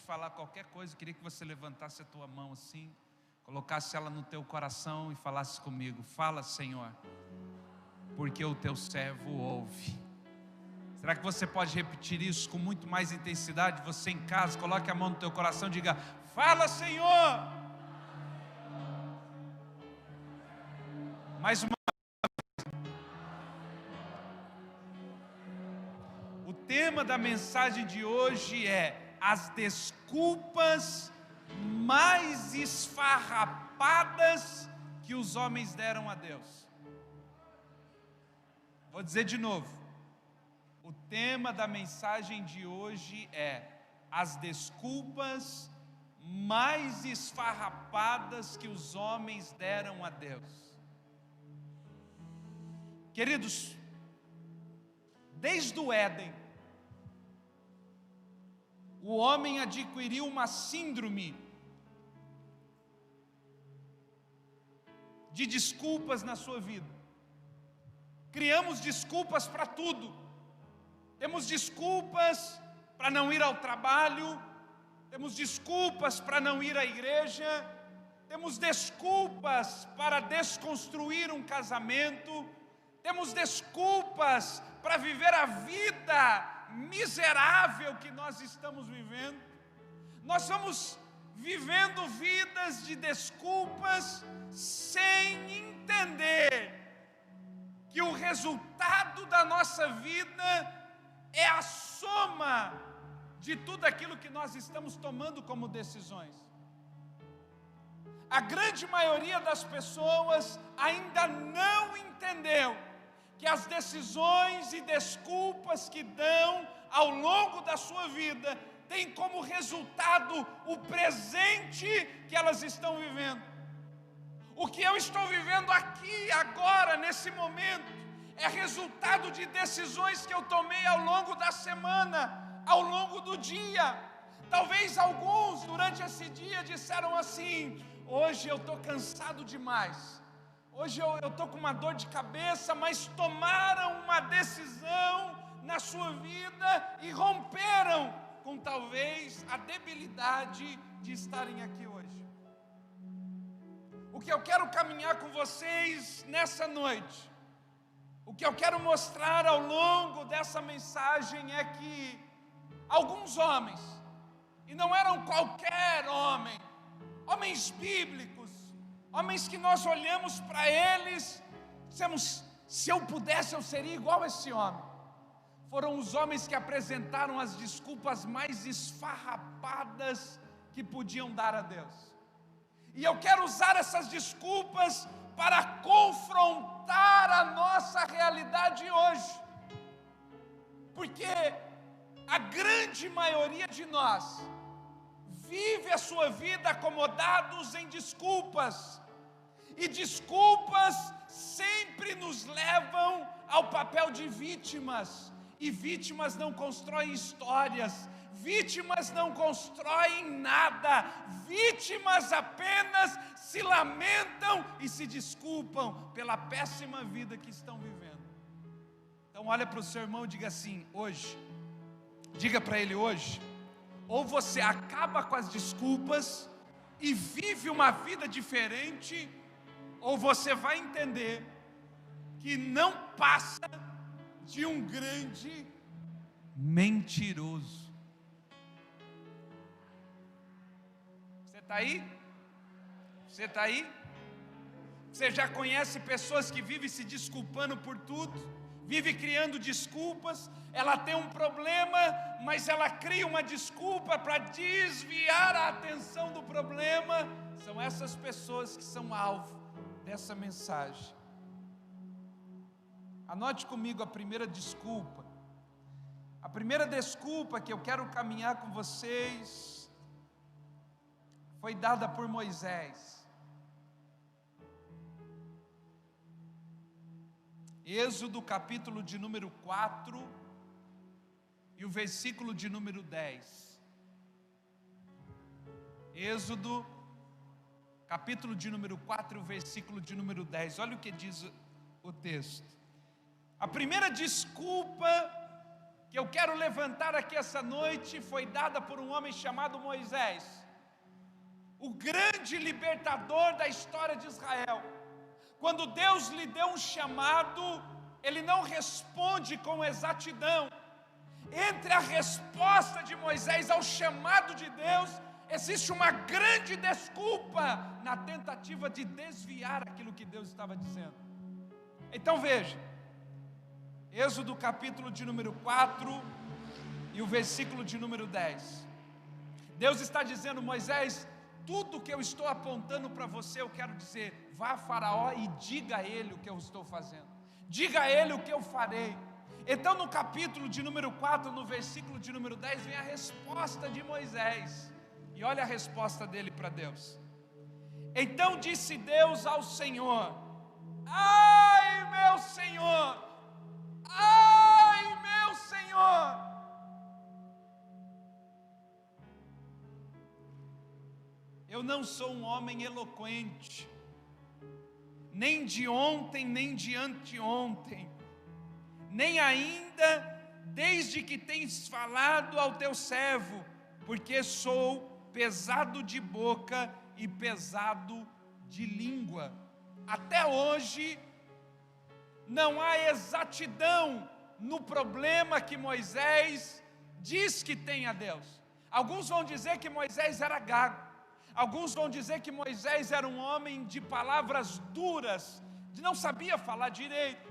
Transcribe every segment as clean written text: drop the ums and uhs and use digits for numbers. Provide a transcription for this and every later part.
falar qualquer coisa, eu queria que você levantasse a tua mão assim, colocasse ela no teu coração e falasse comigo: fala, Senhor, porque o teu servo ouve. Será que você pode repetir isso com muito mais intensidade? Você em casa, coloque a mão no teu coração e diga: fala, Senhor. Mais uma. O tema da mensagem de hoje é as desculpas mais esfarrapadas que os homens deram a Deus. Vou dizer de novo. O tema da mensagem de hoje é as desculpas mais esfarrapadas que os homens deram a Deus. Queridos, desde o Éden, o homem adquiriu uma síndrome de desculpas na sua vida. Criamos desculpas para tudo. Temos desculpas para não ir ao trabalho, temos desculpas para não ir à igreja, temos desculpas para desconstruir um casamento, temos desculpas para viver a vida miserável que nós estamos vivendo. Nós vamos vivendo vidas de desculpas sem entender que o resultado da nossa vida é a soma de tudo aquilo que nós estamos tomando como decisões. A grande maioria das pessoas ainda não entendeu que as decisões e desculpas que dão ao longo da sua vida têm como resultado o presente que elas estão vivendo. O que eu estou vivendo aqui, agora, nesse momento, é resultado de decisões que eu tomei ao longo da semana, ao longo do dia. Talvez alguns durante esse dia disseram assim: hoje eu estou cansado demais, hoje eu estou com uma dor de cabeça, mas tomaram uma decisão na sua vida e romperam com talvez a debilidade de estarem aqui hoje. O que eu quero caminhar com vocês nessa noite, o que eu quero mostrar ao longo dessa mensagem é que alguns homens, e não eram qualquer homem, homens bíblicos, homens que nós olhamos para eles, dizemos: se eu pudesse eu seria igual a esse homem. Foram os homens que apresentaram as desculpas mais esfarrapadas que podiam dar a Deus. E eu quero usar essas desculpas para confrontar a nossa realidade hoje, porque a grande maioria de nós vive a sua vida acomodados em desculpas, e desculpas sempre nos levam ao papel de vítimas, e vítimas não constroem histórias, vítimas não constroem nada, vítimas apenas se lamentam e se desculpam pela péssima vida que estão vivendo. Então olha para o seu irmão e diga assim: hoje, diga para ele hoje, ou você acaba com as desculpas e vive uma vida diferente, ou você vai entender que não passa de um grande mentiroso. Você está aí? Você está aí? Você já conhece pessoas que vivem se desculpando por tudo, vive criando desculpas. Ela tem um problema, mas ela cria uma desculpa para desviar a atenção do problema. São essas pessoas que são alvo dessa mensagem. Anote comigo a primeira desculpa. A primeira desculpa que eu quero caminhar com vocês foi dada por Moisés. Êxodo capítulo de número 4 e o versículo de número 10. Êxodo capítulo de número 4 e o versículo de número 10. Olha o que diz o texto. A primeira desculpa que eu quero levantar aqui essa noite foi dada por um homem chamado Moisés, o grande libertador da história de Israel. Quando Deus lhe deu um chamado, ele não responde com exatidão. Entre a resposta de Moisés ao chamado de Deus, existe uma grande desculpa na tentativa de desviar aquilo que Deus estava dizendo. Então veja, Êxodo capítulo de número 4 e o versículo de número 10. Deus está dizendo: Moisés, tudo que eu estou apontando para você, eu quero dizer, vá a Faraó e diga a ele o que eu estou fazendo, diga a ele o que eu farei. Então no capítulo de número 4, no versículo de número 10, vem a resposta de Moisés. E olha a resposta dele para Deus. Então disse Deus ao Senhor: ai meu Senhor, ai meu Senhor, eu não sou um homem eloquente, nem de ontem, nem de anteontem, nem ainda desde que tens falado ao teu servo, porque sou pesado de boca e pesado de língua. Até hoje não há exatidão no problema que Moisés diz que tem a Deus. Alguns vão dizer que Moisés era gago, alguns vão dizer que Moisés era um homem de palavras duras, não sabia falar direito.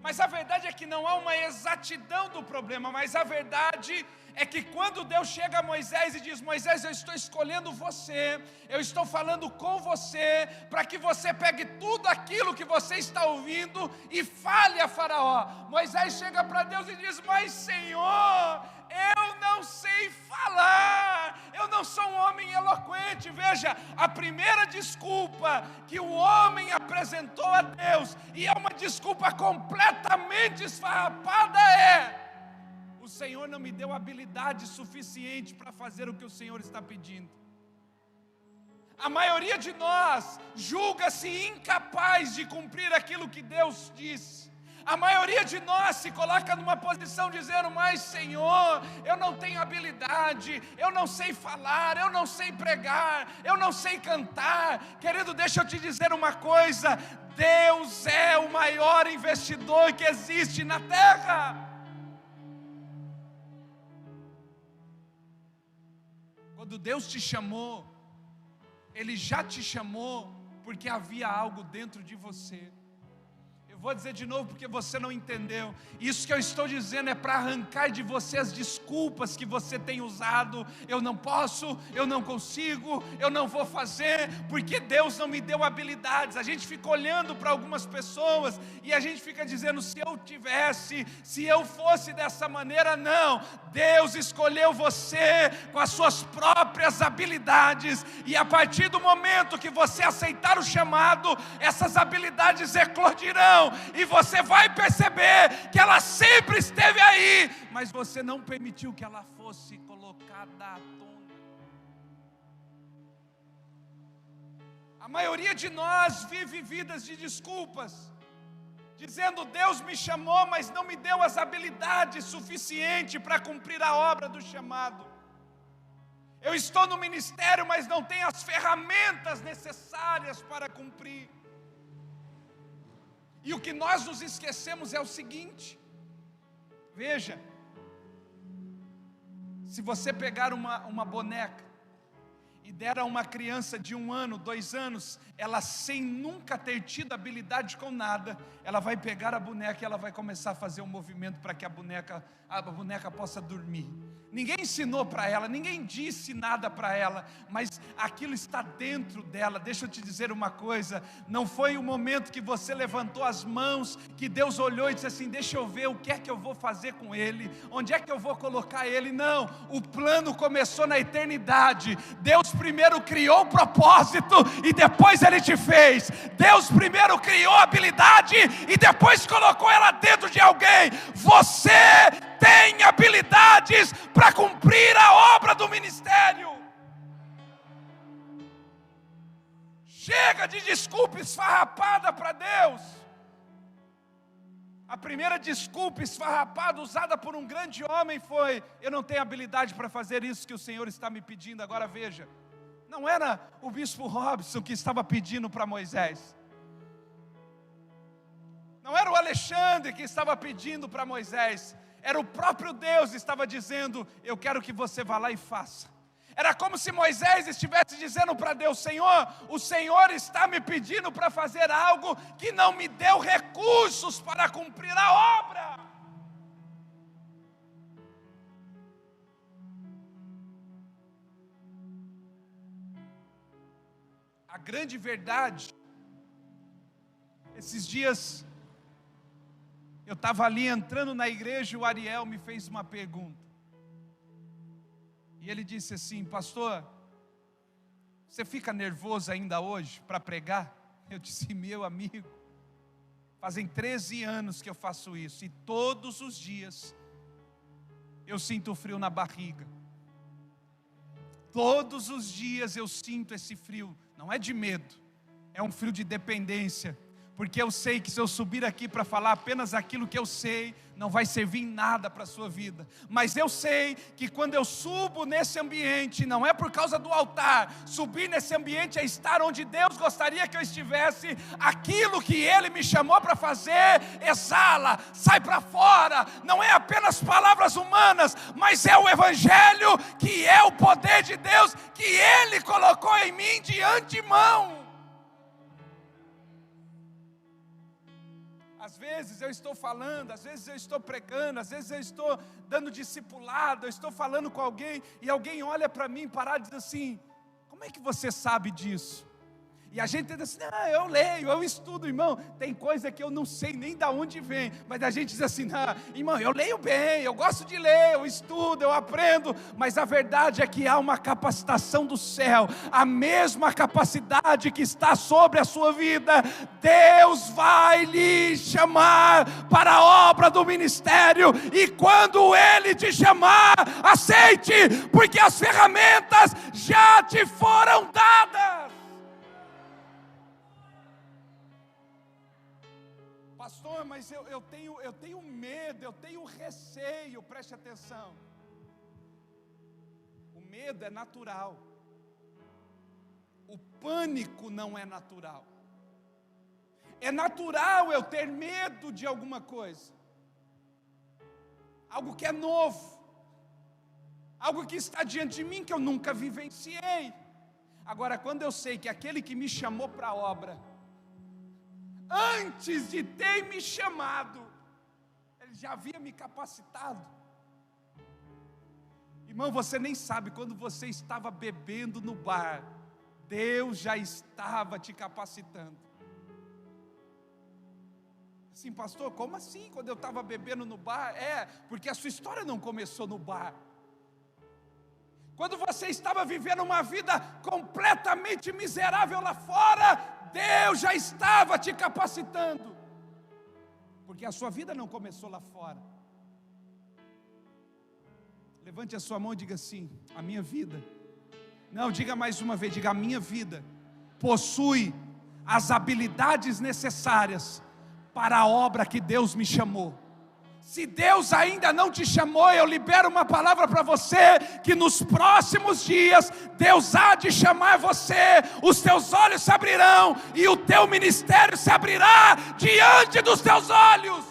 Mas a verdade é que não há uma exatidão do problema, mas a verdade é que quando Deus chega a Moisés e diz: Moisés, eu estou escolhendo você, eu estou falando com você, para que você pegue tudo aquilo que você está ouvindo e fale a Faraó. Moisés chega para Deus e diz: mas Senhor, eu não sei falar, eu não sou um homem eloquente. Veja, a primeira desculpa que o homem apresentou a Deus, e é uma desculpa completamente esfarrapada, é: o Senhor não me deu habilidade suficiente para fazer o que o Senhor está pedindo. A maioria de nós julga-se incapaz de cumprir aquilo que Deus disse. A maioria de nós se coloca numa posição dizendo: mas Senhor, eu não tenho habilidade, eu não sei falar, eu não sei pregar, eu não sei cantar. Querido, deixa eu te dizer uma coisa: Deus é o maior investidor que existe na terra. Quando Deus te chamou, Ele já te chamou porque havia algo dentro de você. Eu vou dizer de novo porque você não entendeu. Isso que eu estou dizendo é para arrancar de você as desculpas que você tem usado. Eu não posso, eu não consigo, eu não vou fazer, porque Deus não me deu habilidades. A gente fica olhando para algumas pessoas e a gente fica dizendo: se eu tivesse, se eu fosse dessa maneira. Não, Deus escolheu você com as suas próprias habilidades, e a partir do momento que você aceitar o chamado, essas habilidades eclodirão. E você vai perceber que ela sempre esteve aí, mas você não permitiu que ela fosse colocada à tona. A maioria de nós vive vidas de desculpas, dizendo: Deus me chamou, mas não me deu as habilidades suficientes para cumprir a obra do chamado. Eu estou no ministério, mas não tenho as ferramentas necessárias para cumprir. E o que nós nos esquecemos é o seguinte: veja, se você pegar uma boneca e der a uma criança de 1 ano, 2 anos, ela sem nunca ter tido habilidade com nada, ela vai pegar a boneca e ela vai começar a fazer um movimento para que a boneca possa dormir. Ninguém ensinou para ela, ninguém disse nada para ela, mas aquilo está dentro dela. Deixa eu te dizer uma coisa: não foi o momento que você levantou as mãos que Deus olhou e disse assim: deixa eu ver o que é que eu vou fazer com ele, onde é que eu vou colocar ele. Não, o plano começou na eternidade. Deus primeiro criou o propósito e depois Ele te fez. Deus primeiro criou a habilidade e depois colocou ela dentro de alguém. Você tem habilidades para cumprir a obra do ministério. Chega de desculpa esfarrapada para Deus. A primeira desculpa esfarrapada usada por um grande homem foi: eu não tenho habilidade para fazer isso que o Senhor está me pedindo. Agora veja, não era o bispo Robson que estava pedindo para Moisés, não era o Alexandre que estava pedindo para Moisés, era o próprio Deus que estava dizendo: eu quero que você vá lá e faça. Era como se Moisés estivesse dizendo para Deus: Senhor, o Senhor está me pedindo para fazer algo que não me deu recursos para cumprir a obra. A grande verdade, esses dias eu estava ali entrando na igreja e o Ariel me fez uma pergunta. E ele disse assim: pastor, você fica nervoso ainda hoje para pregar? Eu disse: meu amigo, fazem 13 anos que eu faço isso, e todos os dias eu sinto frio na barriga. Todos os dias eu sinto esse frio, não é de medo, é um frio de dependência. Porque eu sei que se eu subir aqui para falar apenas aquilo que eu sei, não vai servir em nada para a sua vida. Mas eu sei que quando eu subo nesse ambiente, não é por causa do altar. Subir nesse ambiente é estar onde Deus gostaria que eu estivesse. Aquilo que Ele me chamou para fazer, exala, sai para fora. Não é apenas palavras humanas, mas é o Evangelho, que é o poder de Deus, que Ele colocou em mim de antemão. Às vezes eu estou falando, às vezes eu estou pregando, às vezes eu estou dando discipulado, eu estou falando com alguém e alguém olha para mim parar e diz assim: como é que você sabe disso? E a gente diz assim: não, eu leio, eu estudo, irmão. Tem coisa que eu não sei nem de onde vem, mas a gente diz assim: não, irmão, eu leio bem, eu gosto de ler, eu estudo, eu aprendo. Mas a verdade é que há uma capacitação do céu, a mesma capacidade que está sobre a sua vida. Deus vai lhe chamar para a obra do ministério, e quando Ele te chamar, aceite, porque as ferramentas já te foram dadas. Pastor, mas eu tenho medo, eu tenho receio. Preste atenção. O medo é natural. O pânico não é natural. É natural eu ter medo de alguma coisa, algo que é novo, algo que está diante de mim que eu nunca vivenciei. Agora, quando eu sei que aquele que me chamou para a obra, antes de ter me chamado, Ele já havia me capacitado. Irmão, você nem sabe, quando você estava bebendo no bar, Deus já estava te capacitando. Assim, pastor, como assim? Quando eu estava bebendo no bar? Porque a sua história não começou no bar. Quando você estava vivendo uma vida completamente miserável lá fora, Deus já estava te capacitando, porque a sua vida não começou lá fora. Levante a sua mão e diga assim: a minha vida, não, diga mais uma vez, diga: a minha vida possui as habilidades necessárias para a obra que Deus me chamou. Se Deus ainda não te chamou, eu libero uma palavra para você, que nos próximos dias, Deus há de chamar você, os teus olhos se abrirão, e o teu ministério se abrirá diante dos teus olhos.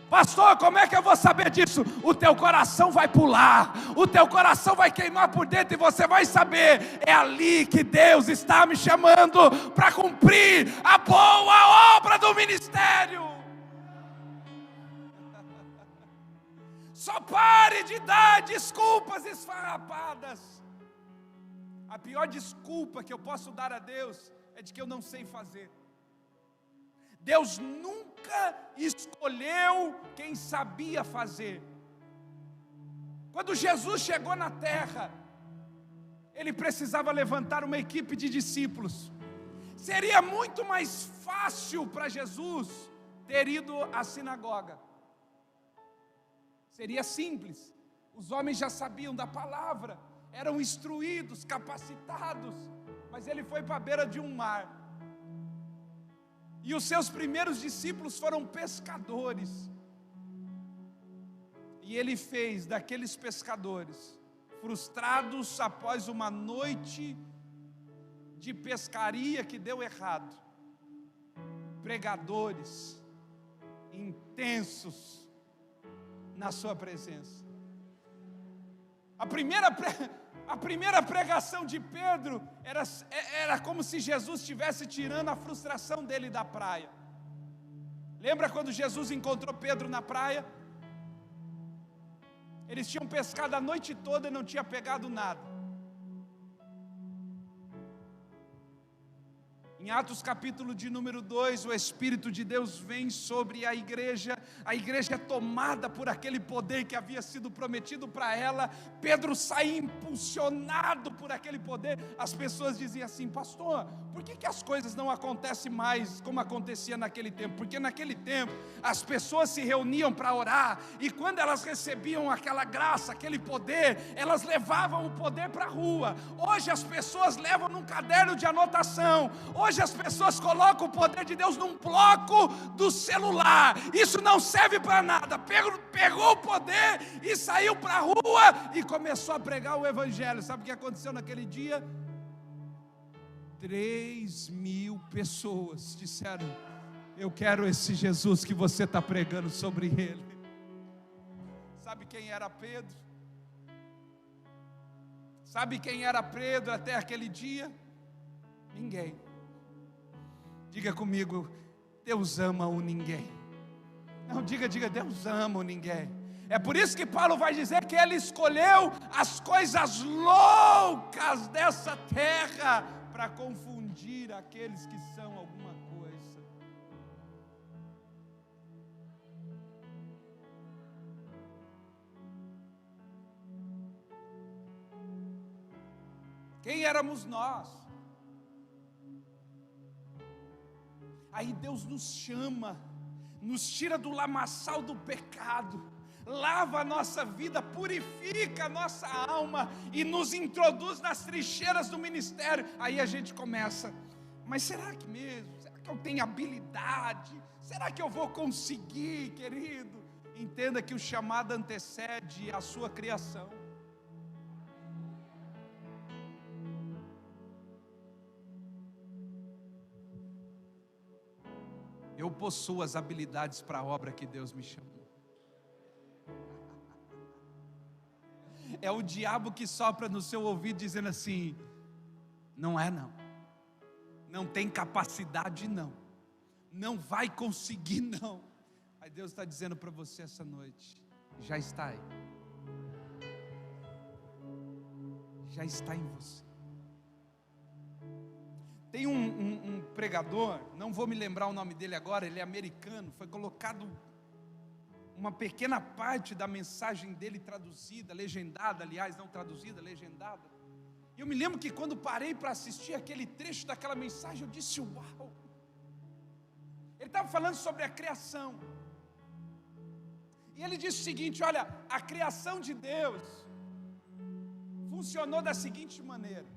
Pastor, como é que eu vou saber disso? O teu coração vai pular, o teu coração vai queimar por dentro, e você vai saber: é ali que Deus está me chamando para cumprir a boa obra do ministério. Só pare de dar desculpas esfarrapadas. A pior desculpa que eu posso dar a Deus é de que eu não sei fazer. Deus nunca escolheu quem sabia fazer. Quando Jesus chegou na terra, Ele precisava levantar uma equipe de discípulos. Seria muito mais fácil para Jesus ter ido à sinagoga. Seria simples, os homens já sabiam da palavra, eram instruídos, capacitados, mas Ele foi para a beira de um mar. E os seus primeiros discípulos foram pescadores. E ele fez daqueles pescadores, frustrados após uma noite de pescaria que deu errado, pregadores intensos na sua presença. A primeira pregação de Pedro era como se Jesus estivesse tirando a frustração dele da praia. Lembra quando Jesus encontrou Pedro na praia? Eles tinham pescado a noite toda e não tinham pegado nada. Em Atos capítulo de número 2, o Espírito de Deus vem sobre a igreja é tomada por aquele poder que havia sido prometido para ela. Pedro sai impulsionado por aquele poder. As pessoas diziam assim: pastor, por que as coisas não acontecem mais como acontecia naquele tempo? Porque naquele tempo as pessoas se reuniam para orar, e quando elas recebiam aquela graça, aquele poder, elas levavam o poder para a rua. Hoje as pessoas levam num caderno de anotação. Hoje as pessoas colocam o poder de Deus num bloco do celular. Isso não serve para nada. Pegou o poder e saiu para a rua e começou a pregar o evangelho. Sabe o que aconteceu naquele dia? 3.000 pessoas disseram: eu quero esse Jesus que você está pregando sobre ele. Sabe quem era Pedro? Sabe quem era Pedro até aquele dia? Ninguém. Diga comigo: Deus ama o ninguém. Não, diga, Deus ama o ninguém. É por isso que Paulo vai dizer que ele escolheu as coisas loucas dessa terra para confundir aqueles que são alguma coisa. Quem éramos nós? Aí Deus nos chama, nos tira do lamaçal do pecado, lava a nossa vida, purifica a nossa alma e nos introduz nas trincheiras do ministério. Aí a gente começa: mas será que mesmo? Será que eu tenho habilidade? Será que eu vou conseguir, querido? Entenda que o chamado antecede a sua criação. Eu possuo as habilidades para a obra que Deus me chamou. É o diabo que sopra no seu ouvido dizendo assim: não é não, não tem capacidade não, não vai conseguir não. Aí Deus está dizendo para você essa noite: já está aí, já está em você. Tem um pregador, não vou me lembrar o nome dele agora, ele é americano, foi colocado uma pequena parte da mensagem dele traduzida, legendada, aliás, não traduzida, legendada. E eu me lembro que quando parei para assistir aquele trecho daquela mensagem, eu disse: uau! Ele estava falando sobre a criação. E ele disse o seguinte: olha, a criação de Deus funcionou da seguinte maneira.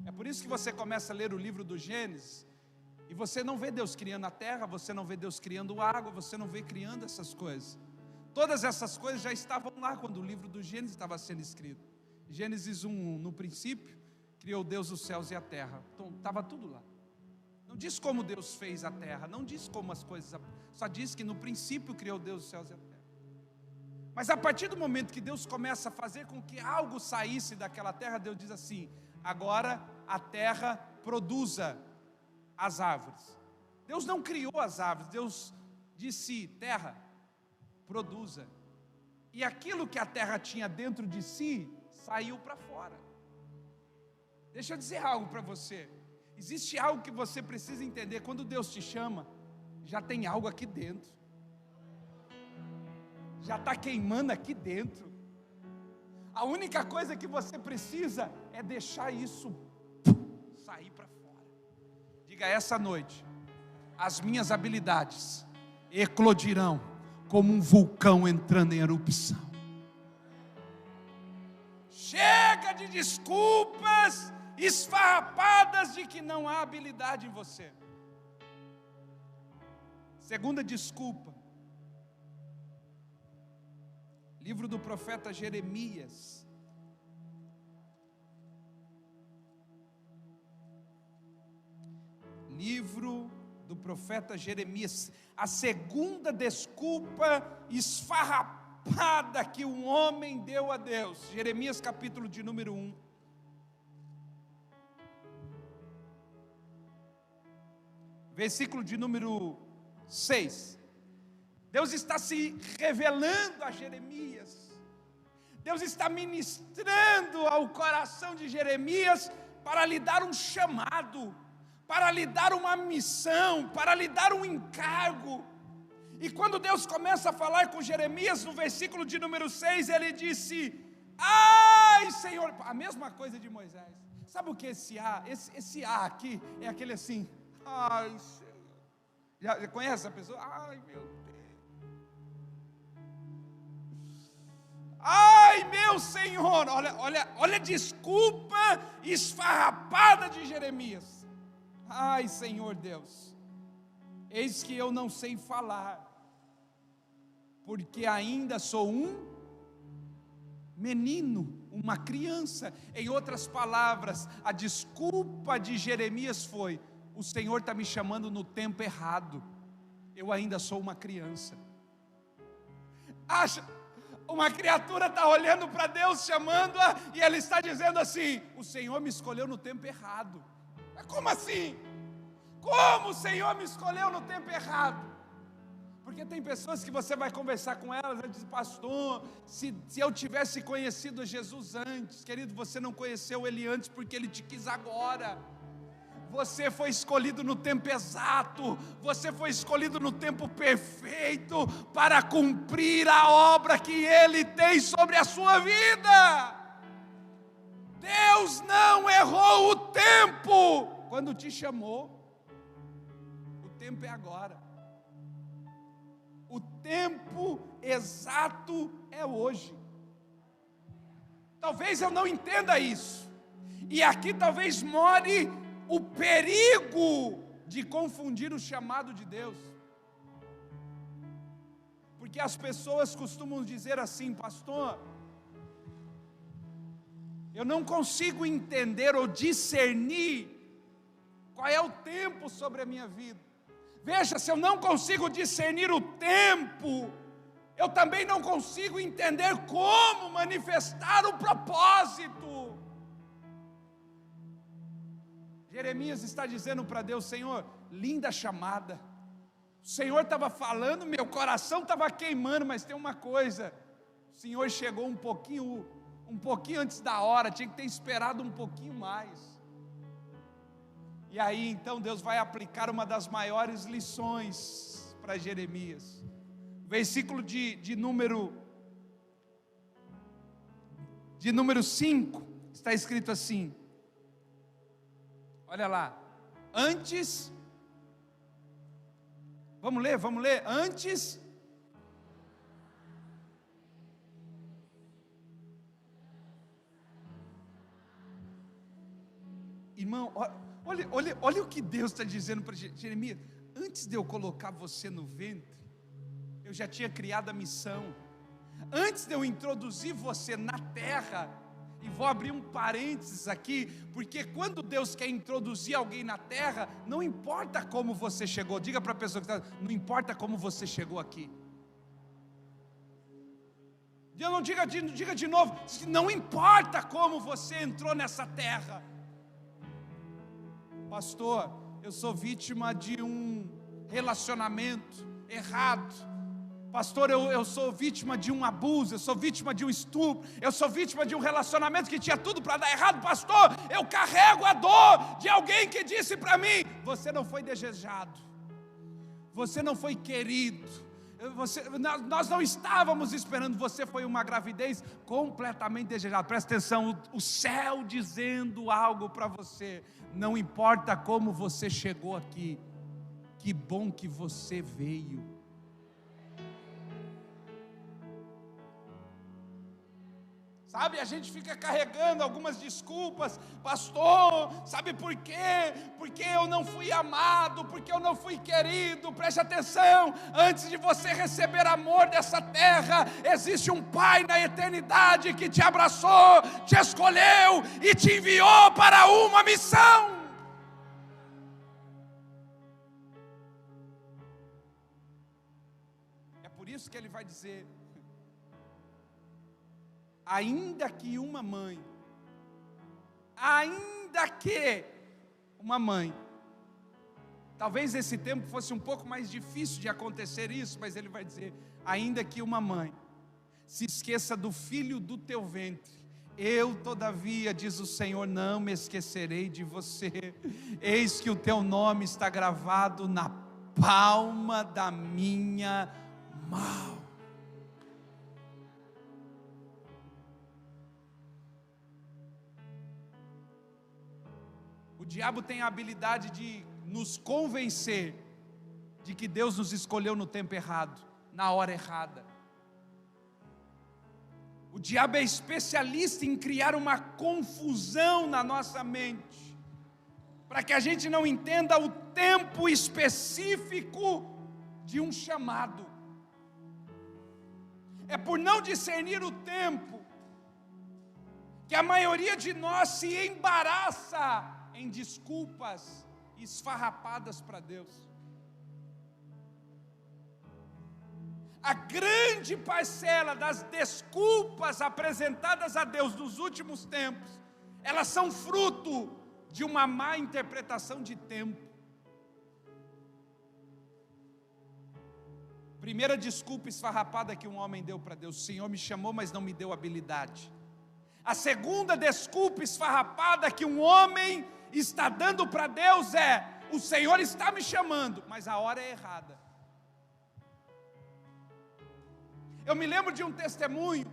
É por isso que você começa a ler o livro do Gênesis e você não vê Deus criando a terra, você não vê Deus criando água, você não vê criando essas coisas. Todas essas coisas já estavam lá quando o livro do Gênesis estava sendo escrito. Gênesis 1, no princípio, criou Deus os céus e a terra. Então estava tudo lá. Não diz como Deus fez a terra, não diz como as coisas, só diz que no princípio criou Deus os céus e a terra. Mas a partir do momento que Deus começa a fazer com que algo saísse daquela terra, Deus diz assim: agora a terra produza as árvores. Deus não criou as árvores, Deus disse: terra, produza. E aquilo que a terra tinha dentro de si, saiu para fora. Deixa eu dizer algo para você. Existe algo que você precisa entender: quando Deus te chama, já tem algo aqui dentro, já está queimando aqui dentro. A única coisa que você precisa é deixar isso sair para fora. Diga: essa noite as minhas habilidades eclodirão como um vulcão entrando em erupção. Chega de desculpas esfarrapadas de que não há habilidade em você. Segunda desculpa. Livro do profeta Jeremias. Livro do profeta Jeremias. A segunda desculpa esfarrapada que um homem deu a Deus. Jeremias capítulo de número 1. Versículo de número 6. Deus está se revelando a Jeremias. Deus está ministrando ao coração de Jeremias para lhe dar um chamado, para lhe dar uma missão, para lhe dar um encargo. E quando Deus começa a falar com Jeremias, no versículo de número 6, ele disse: ai, Senhor, a mesma coisa de Moisés. Sabe o que esse A? Esse A aqui é aquele assim: ai, Senhor. Já conhece a pessoa? Ai, meu Deus. Ai, meu Senhor. Olha a desculpa esfarrapada de Jeremias. Ai, Senhor Deus, eis que eu não sei falar, porque ainda sou um menino, uma criança. Em outras palavras, a desculpa de Jeremias foi: o Senhor está me chamando no tempo errado, eu ainda sou uma criança. Uma criatura está olhando para Deus, chamando-a, e Ele está dizendo assim: o Senhor me escolheu no tempo errado. Mas como assim? Como o Senhor me escolheu no tempo errado? Porque tem pessoas que você vai conversar com elas, ela diz: pastor, se eu tivesse conhecido Jesus antes. Querido, você não conheceu Ele antes porque Ele te quis agora. Você foi escolhido no tempo exato, você foi escolhido no tempo perfeito para cumprir a obra que Ele tem sobre a sua vida. Deus não errou o tempo quando te chamou. O tempo é agora. O tempo exato é hoje. Talvez eu não entenda isso, e aqui talvez more o perigo de confundir o chamado de Deus. Porque as pessoas costumam dizer assim: pastor, eu não consigo entender ou discernir qual é o tempo sobre a minha vida. Veja, se eu não consigo discernir o tempo, eu também não consigo entender como manifestar o propósito. Jeremias está dizendo para Deus: Senhor, linda chamada, o Senhor estava falando, meu coração estava queimando, mas tem uma coisa: o Senhor chegou um pouquinho antes da hora, tinha que ter esperado um pouquinho mais. E aí então Deus vai aplicar uma das maiores lições para Jeremias. Versículo de número 5, está escrito assim, olha lá: antes, vamos ler, antes, irmão, olha o que Deus está dizendo para Jeremias: antes de eu colocar você no ventre, eu já tinha criado a missão. Antes de eu introduzir você na terra, e vou abrir um parênteses aqui, porque quando Deus quer introduzir alguém na terra, não importa como você chegou. Diga para a pessoa que está: não importa como você chegou aqui. Diga de novo: não importa como você entrou nessa terra. Pastor, eu sou vítima de um relacionamento errado. Pastor, eu sou vítima de um abuso, eu sou vítima de um estupro, eu sou vítima de um relacionamento que tinha tudo para dar errado. Pastor, eu carrego a dor de alguém que disse para mim: você não foi desejado, você não foi querido, nós não estávamos esperando, você foi uma gravidez completamente desejada. Presta atenção, o céu dizendo algo para você: não importa como você chegou aqui, que bom que você veio. Sabe, a gente fica carregando algumas desculpas, pastor, sabe por quê? Porque eu não fui amado, porque eu não fui querido. Preste atenção, antes de você receber amor dessa terra, existe um Pai na eternidade que te abraçou, te escolheu e te enviou para uma missão. É por isso que ele vai dizer: ainda que uma mãe, talvez esse tempo fosse um pouco mais difícil de acontecer isso, mas ele vai dizer: ainda que uma mãe se esqueça do filho do teu ventre, eu todavia, diz o Senhor, não me esquecerei de você. Eis que o teu nome está gravado na palma da minha mão. O diabo tem a habilidade de nos convencer de que Deus nos escolheu no tempo errado, na hora errada. O diabo é especialista em criar uma confusão na nossa mente, para que a gente não entenda o tempo específico de um chamado. É por não discernir o tempo que a maioria de nós se embaraça em desculpas esfarrapadas para Deus. A grande parcela das desculpas apresentadas a Deus nos últimos tempos, elas são fruto de uma má interpretação de tempo. Primeira desculpa esfarrapada que um homem deu para Deus: o Senhor me chamou, mas não me deu habilidade. A segunda desculpa esfarrapada que um homem está dando para Deus é: o Senhor está me chamando, mas a hora é errada. Eu me lembro de um testemunho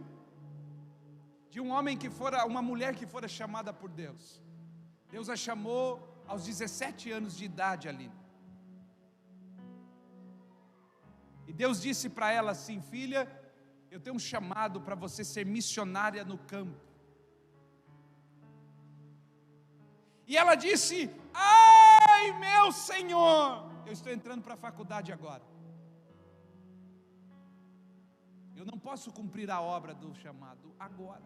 de um homem uma mulher que fora chamada por Deus. Deus a chamou aos 17 anos de idade, ali. E Deus disse para ela assim: filha, eu tenho um chamado para você ser missionária no campo. E ela disse: ai meu Senhor, eu estou entrando para a faculdade agora, eu não posso cumprir a obra do chamado agora.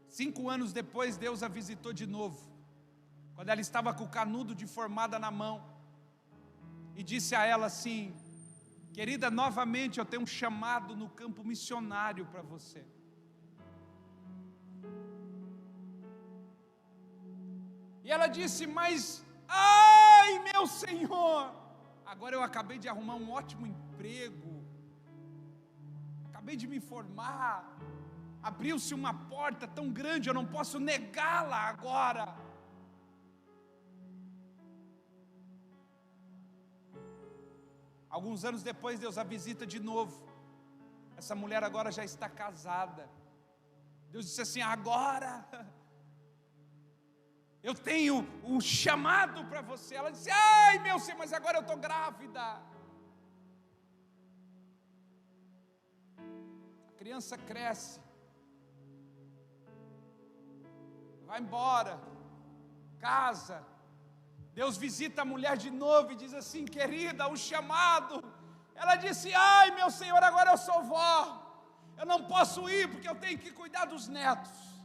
5 anos depois, Deus a visitou de novo, quando ela estava com o canudo de formada na mão, e disse a ela assim: querida, novamente eu tenho um chamado no campo missionário para você. E ela disse: mas, ai meu Senhor, agora eu acabei de arrumar um ótimo emprego, acabei de me formar, abriu-se uma porta tão grande, eu não posso negá-la agora. Alguns anos depois, Deus a visita de novo. Essa mulher agora já está casada. Deus disse assim: agora eu tenho um chamado para você. Ela disse: ai meu Senhor, mas agora eu estou grávida. A criança cresce, vai embora, casa. Deus visita a mulher de novo e diz assim: querida, um chamado. Ela disse: ai meu Senhor, agora eu sou vó, eu não posso ir porque eu tenho que cuidar dos netos.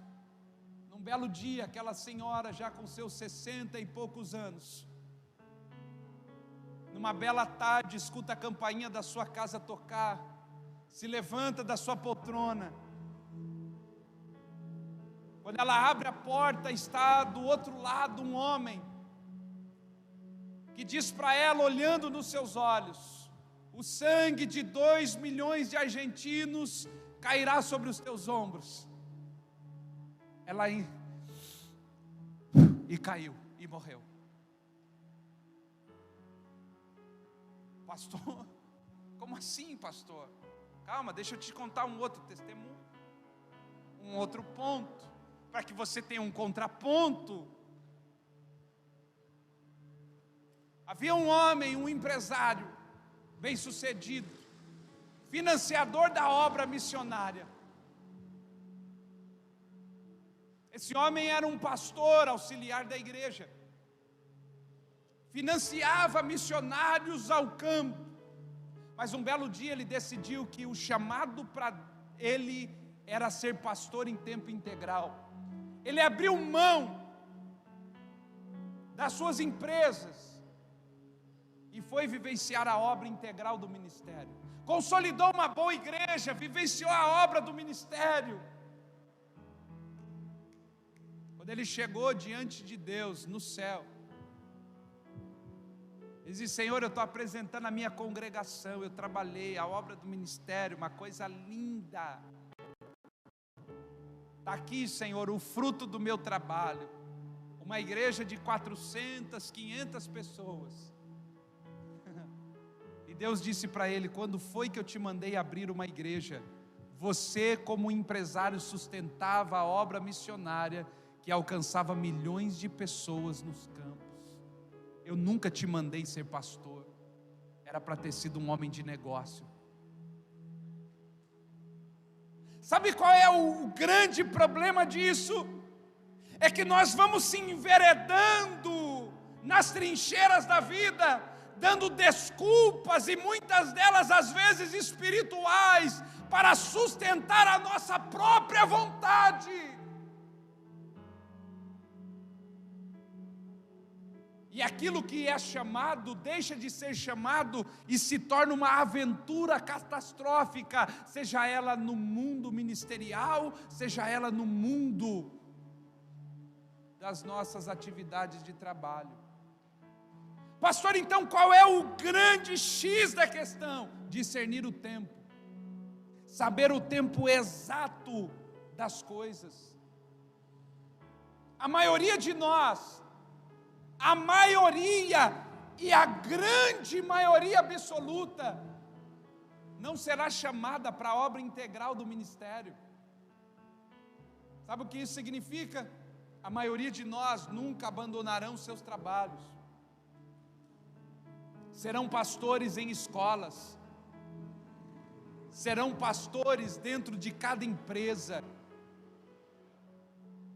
Um belo dia, aquela senhora já com seus 60 e poucos anos, numa bela tarde, escuta a campainha da sua casa tocar, se levanta da sua poltrona. Quando ela abre a porta, está do outro lado um homem que diz para ela, olhando nos seus olhos: o sangue de 2 milhões de argentinos cairá sobre os teus ombros. Ela e caiu e morreu. Pastor, como assim, pastor? Calma, deixa eu te contar um outro testemunho, um outro ponto, para que você tenha um contraponto. Havia um homem, um empresário bem-sucedido, financiador da obra missionária. Esse homem era um pastor auxiliar da igreja, financiava missionários ao campo, mas um belo dia ele decidiu que o chamado para ele era ser pastor em tempo integral. Ele abriu mão das suas empresas e foi vivenciar a obra integral do ministério. Consolidou uma boa igreja, vivenciou a obra do ministério. Quando ele chegou diante de Deus no céu, ele disse: Senhor, eu estou apresentando a minha congregação, eu trabalhei a obra do ministério, uma coisa linda. Está aqui, Senhor, o fruto do meu trabalho. Uma igreja de 400, 500 pessoas. E Deus disse para ele: quando foi que eu te mandei abrir uma igreja? Você, como empresário, sustentava a obra missionária que alcançava milhões de pessoas nos campos. Eu nunca te mandei ser pastor. Era para ter sido um homem de negócio. Sabe qual é o grande problema disso? É que nós vamos se enveredando nas trincheiras da vida, dando desculpas, e muitas delas às vezes espirituais, para sustentar a nossa própria vontade. E aquilo que é chamado deixa de ser chamado e se torna uma aventura catastrófica, seja ela no mundo ministerial, seja ela no mundo das nossas atividades de trabalho. Pastor, então qual é o grande X da questão? Discernir o tempo, saber o tempo exato das coisas. A maioria de nós, a maioria e a grande maioria absoluta, não será chamada para a obra integral do ministério. Sabe o que isso significa? A maioria de nós nunca abandonarão seus trabalhos, serão pastores em escolas, serão pastores dentro de cada empresa.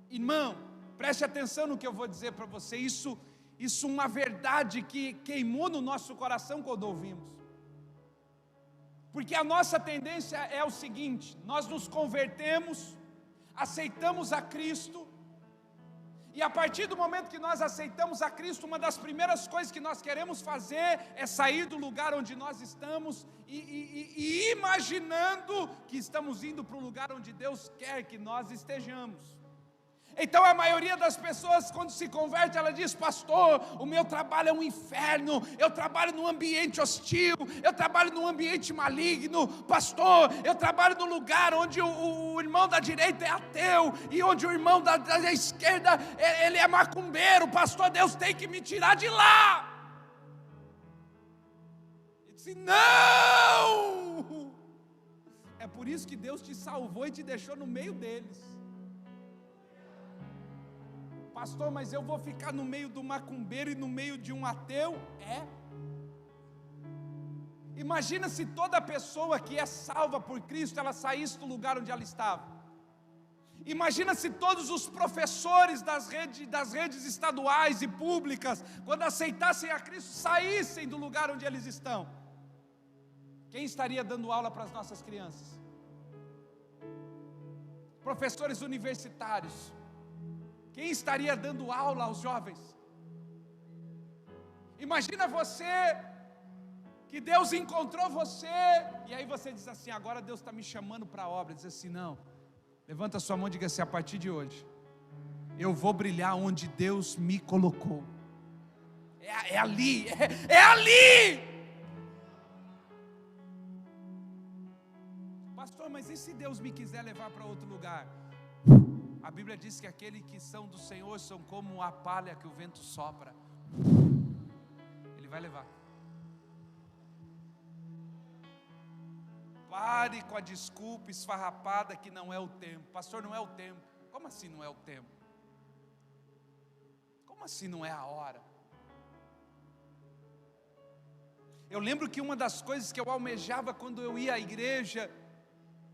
Irmão, preste atenção no que eu vou dizer para você. Isso é uma verdade que queimou no nosso coração quando ouvimos. Porque a nossa tendência é o seguinte: nós nos convertemos, aceitamos a Cristo, e a partir do momento que nós aceitamos a Cristo, uma das primeiras coisas que nós queremos fazer é sair do lugar onde nós estamos e imaginando que estamos indo para o lugar onde Deus quer que nós estejamos. Então a maioria das pessoas, quando se converte, ela diz: pastor, o meu trabalho é um inferno, eu trabalho num ambiente hostil, eu trabalho num ambiente maligno. Pastor, eu trabalho num lugar onde o irmão da direita é ateu, e onde o irmão da esquerda, ele é macumbeiro. Pastor, Deus tem que me tirar de lá. Ele disse: não, é por isso que Deus te salvou e te deixou no meio deles. Pastor, mas eu vou ficar no meio do macumbeiro e no meio de um ateu? Imagina se toda pessoa que é salva por Cristo, ela saísse do lugar onde ela estava. Imagina se todos os professores das redes estaduais e públicas, quando aceitassem a Cristo, saíssem do lugar onde eles estão. Quem estaria dando aula para as nossas crianças? Professores universitários. Quem estaria dando aula aos jovens? Imagina você, que Deus encontrou você, e aí você diz assim: agora Deus está me chamando para a obra. Diz assim: não, levanta a sua mão e diga assim: a partir de hoje, eu vou brilhar onde Deus me colocou. É ali, é ali. Pastor, mas e se Deus me quiser levar para outro lugar? A Bíblia diz que aqueles que são do Senhor são como a palha que o vento sopra. Ele vai levar. Pare com a desculpa esfarrapada que não é o tempo. Pastor, não é o tempo. Como assim não é o tempo? Como assim não é a hora? Eu lembro que uma das coisas que eu almejava quando eu ia à igreja,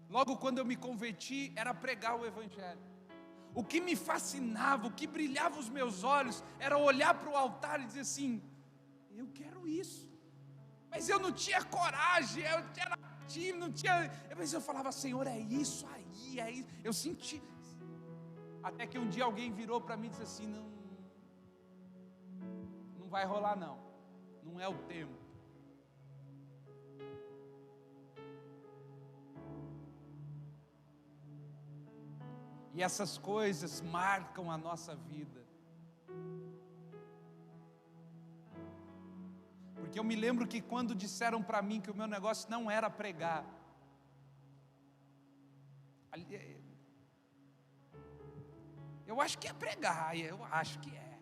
logo quando eu me converti, era pregar o Evangelho. O que me fascinava, o que brilhava os meus olhos, era olhar para o altar e dizer assim: eu quero isso. Mas eu não tinha coragem, eu era tímido, não tinha. Mas eu falava: Senhor, é isso aí, é isso. Eu senti. Até que um dia alguém virou para mim e disse assim: não vai rolar não, não é o tempo. E essas coisas marcam a nossa vida. Porque eu me lembro que quando disseram para mim que o meu negócio não era pregar, eu acho que é pregar, eu acho que é.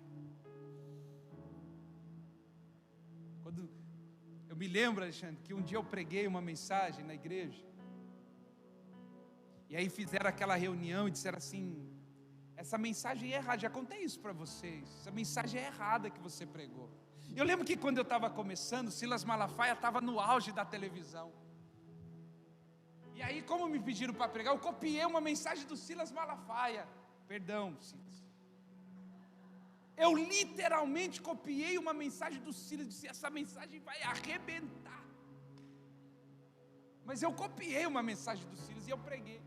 Eu me lembro, Alexandre, que um dia eu preguei uma mensagem na igreja. E aí fizeram aquela reunião e disseram assim: essa mensagem é errada, já contei isso para vocês, essa mensagem é errada que você pregou. Eu lembro que quando eu estava começando, Silas Malafaia estava no auge da televisão. E aí, como me pediram para pregar, eu copiei uma mensagem do Silas Malafaia. Perdão, Silas. Eu literalmente copiei uma mensagem do Silas e disse: essa mensagem vai arrebentar. Mas eu copiei uma mensagem do Silas e eu preguei.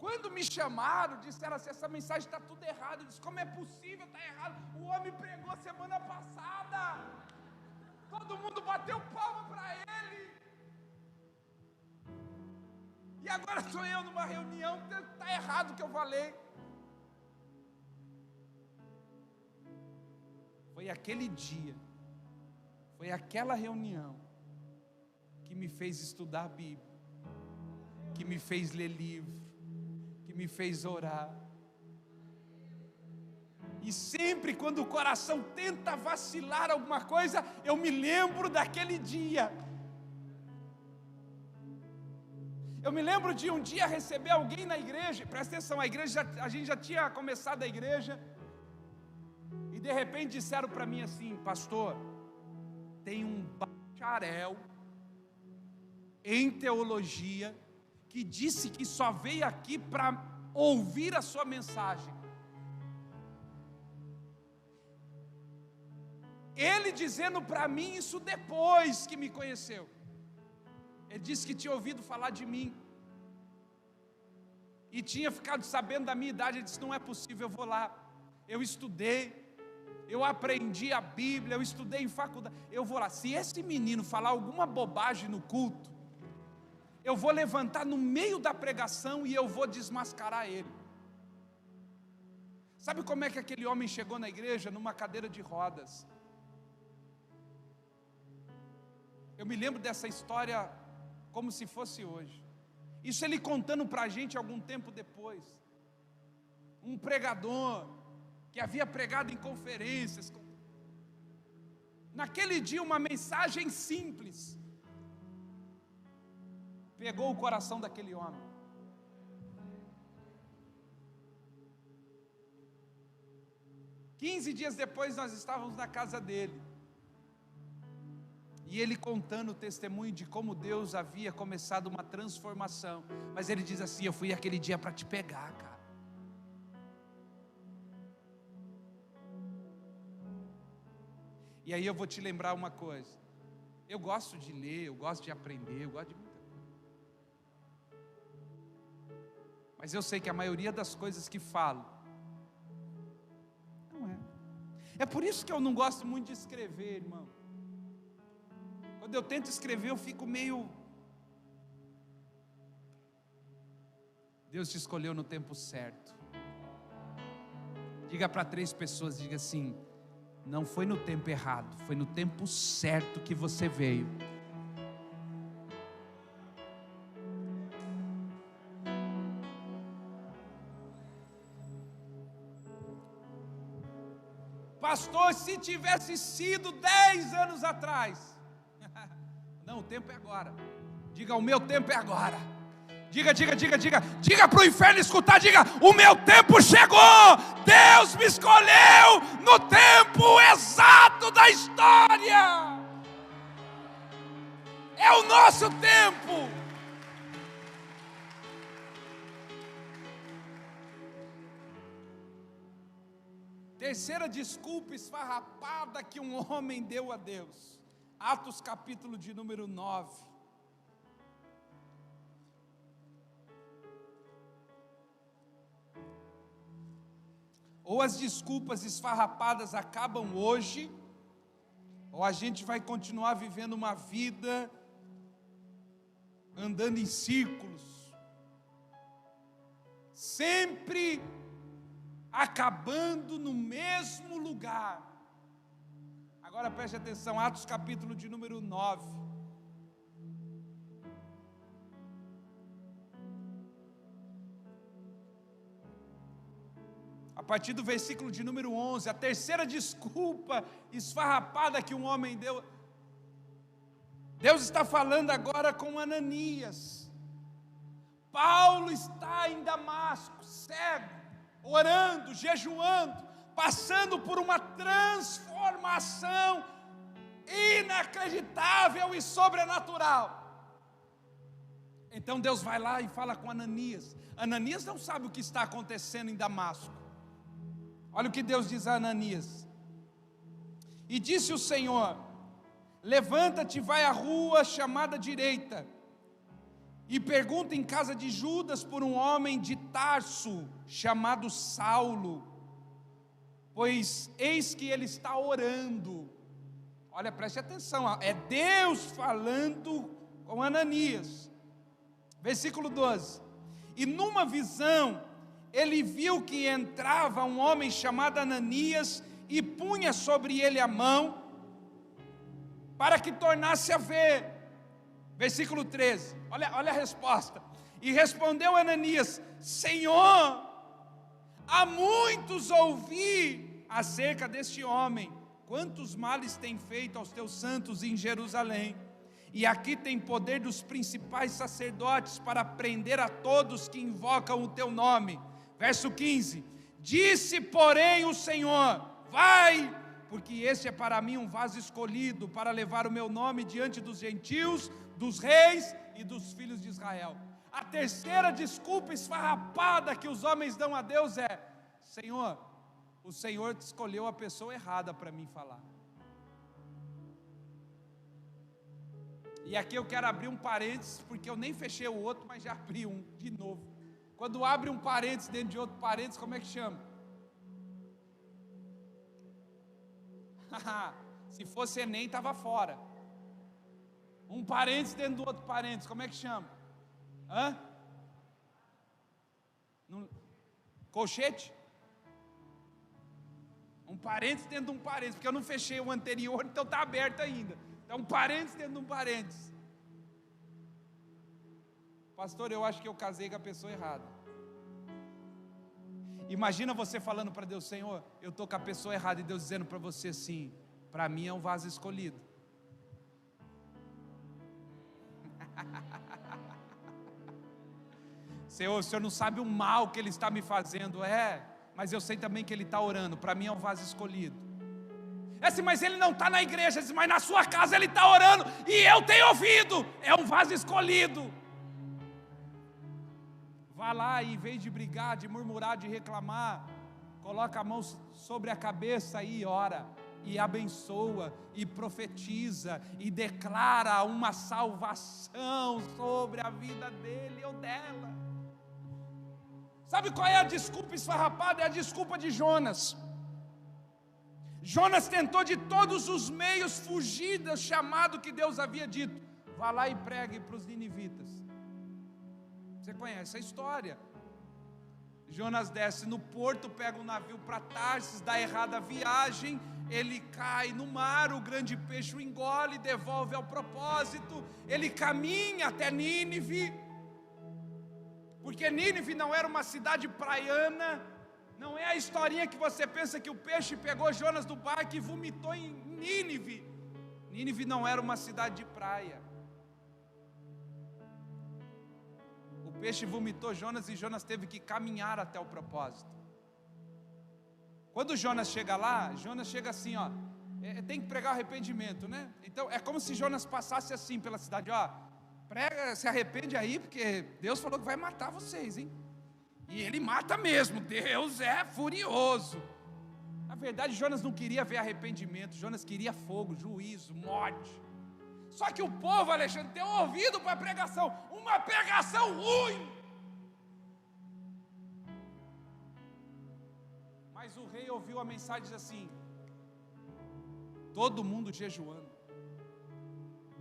Quando me chamaram, disseram assim: essa mensagem está tudo errado. Eu disse: como é possível, está errado? O homem pregou semana passada. Todo mundo bateu palma para ele. E agora sou eu numa reunião, está errado o que eu falei. Foi aquele dia, foi aquela reunião que me fez estudar a Bíblia, que me fez ler livro, que me fez orar. E sempre quando o coração tenta vacilar alguma coisa, eu me lembro daquele dia. Eu me lembro de um dia receber alguém na igreja. Presta atenção, a gente já tinha começado a igreja. E de repente disseram para mim assim: pastor, tem um bacharel em teologia que disse que só veio aqui para ouvir a sua mensagem. Ele dizendo para mim isso depois que me conheceu. Ele disse que tinha ouvido falar de mim e tinha ficado sabendo da minha idade. Ele disse: não é possível, eu vou lá. Eu estudei, eu aprendi a Bíblia, eu estudei em faculdade, eu vou lá. Se esse menino falar alguma bobagem no culto, eu vou levantar no meio da pregação e eu vou desmascarar ele. Sabe como é que aquele homem chegou na igreja? Numa cadeira de rodas. Eu me lembro dessa história como se fosse hoje. Isso ele contando para a gente algum tempo depois. Um pregador que havia pregado em conferências. Naquele dia uma mensagem simples pegou o coração daquele homem. Quinze dias depois nós estávamos na casa dele. E ele contando o testemunho de como Deus havia começado uma transformação. Mas ele diz assim: eu fui aquele dia para te pegar, cara. E aí eu vou te lembrar uma coisa. Eu gosto de ler, eu gosto de aprender, eu gosto de muita coisa. Mas eu sei que a maioria das coisas que falo não é. É por isso que eu não gosto muito de escrever, irmão. Quando eu tento escrever, eu fico meio... Deus te escolheu no tempo certo. Diga para 3 pessoas, diga assim: não foi no tempo errado, foi no tempo certo que você veio. Pastor, se tivesse sido 10 anos atrás... Não, o tempo é agora. Diga: o meu tempo é agora. Diga para o inferno escutar. Diga: o meu tempo chegou. Deus me escolheu no tempo exato da história. É o nosso tempo. Terceira desculpa esfarrapada que um homem deu a Deus. Atos capítulo de número 9. Ou as desculpas esfarrapadas acabam hoje, ou a gente vai continuar vivendo uma vida andando em círculos, sempre acabando no mesmo lugar. Agora preste atenção, Atos capítulo de número 9. A partir do versículo de número 11, a terceira desculpa esfarrapada que um homem deu. Deus está falando agora com Ananias. Paulo está em Damasco, cego, orando, jejuando, passando por uma transformação inacreditável e sobrenatural. Então Deus vai lá e fala com Ananias. Ananias não sabe o que está acontecendo em Damasco. Olha o que Deus diz a Ananias. E disse o Senhor: levanta-te, vai à rua chamada direita, e pergunta em casa de Judas por um homem de Tarso, chamado Saulo, pois eis que ele está orando. Olha, preste atenção, é Deus falando com Ananias. Versículo 12. E numa visão, ele viu que entrava um homem chamado Ananias, e punha sobre ele a mão, para que tornasse a ver. Versículo 13, olha a resposta. E respondeu Ananias: Senhor, há muitos ouvi acerca deste homem, quantos males tem feito aos teus santos em Jerusalém, e aqui tem poder dos principais sacerdotes para prender a todos que invocam o teu nome. Verso 15, disse porém o Senhor: vai, porque este é para mim um vaso escolhido, para levar o meu nome diante dos gentios, dos reis e dos filhos de Israel. A terceira desculpa esfarrapada que os homens dão a Deus é: Senhor, o Senhor escolheu a pessoa errada para mim falar. E aqui eu quero abrir um parênteses, porque eu nem fechei o outro, mas já abri um de novo. Quando abre um parênteses dentro de outro parênteses, como é que chama? Se fosse Enem, estava fora. Um parênteses dentro do outro parênteses, como é que chama? Colchete? Um parênteses dentro de um parênteses, porque eu não fechei o anterior, então está aberto ainda. Então um parênteses dentro de um parênteses. Pastor, eu acho que eu casei com a pessoa errada. Imagina você falando para Deus: Senhor, eu estou com a pessoa errada, e Deus dizendo para você assim: para mim é um vaso escolhido. Senhor, o Senhor não sabe o mal que Ele está me fazendo. Mas eu sei também que Ele está orando, para mim é um vaso escolhido. Assim, mas Ele não está na igreja, mas na sua casa Ele está orando, e eu tenho ouvido, é um vaso escolhido. Vá lá e em vez de brigar, de murmurar, de reclamar, coloca a mão sobre a cabeça e ora, e abençoa, e profetiza, e declara uma salvação sobre a vida dele ou dela. Sabe qual é a desculpa esfarrapada? É a desculpa de Jonas. Jonas tentou de todos os meios fugir do chamado que Deus havia dito: vá lá e pregue para os ninivitas. Você conhece a história. Jonas desce no porto, pega um navio para Tarsis, dá errada a viagem, ele cai no mar, o grande peixe o engole, devolve ao propósito, ele caminha até Nínive, porque Nínive não era uma cidade praiana, não é a historinha que você pensa que o peixe pegou Jonas do barco e vomitou em Nínive. Nínive não era uma cidade de praia. O peixe vomitou Jonas e Jonas teve que caminhar até o propósito. Quando Jonas chega lá, Jonas chega assim, tem que pregar arrependimento, né? Então é como se Jonas passasse assim pela cidade, ó, prega, se arrepende aí, porque Deus falou que vai matar vocês, hein? E ele mata mesmo, Deus é furioso. Na verdade, Jonas não queria ver arrependimento, Jonas queria fogo, juízo, morte. Só que o povo, Alexandre, tem ouvido para a pregação, uma pregação ruim. Mas o rei ouviu a mensagem e disse assim: todo mundo jejuando,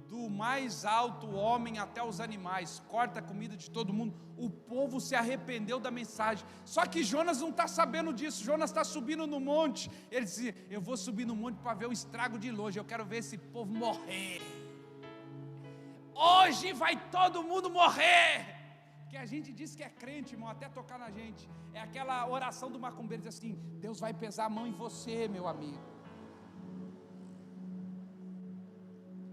do mais alto homem até os animais, corta a comida de todo mundo. O povo se arrependeu da mensagem. Só que Jonas não está sabendo disso. Jonas está subindo no monte. Ele dizia: eu vou subir no monte para ver o estrago de longe, eu quero ver esse povo morrer. Hoje vai todo mundo morrer. Porque a gente diz que é crente, irmão, até tocar na gente. É aquela oração do macumbeiro, diz assim: Deus vai pesar a mão em você, meu amigo.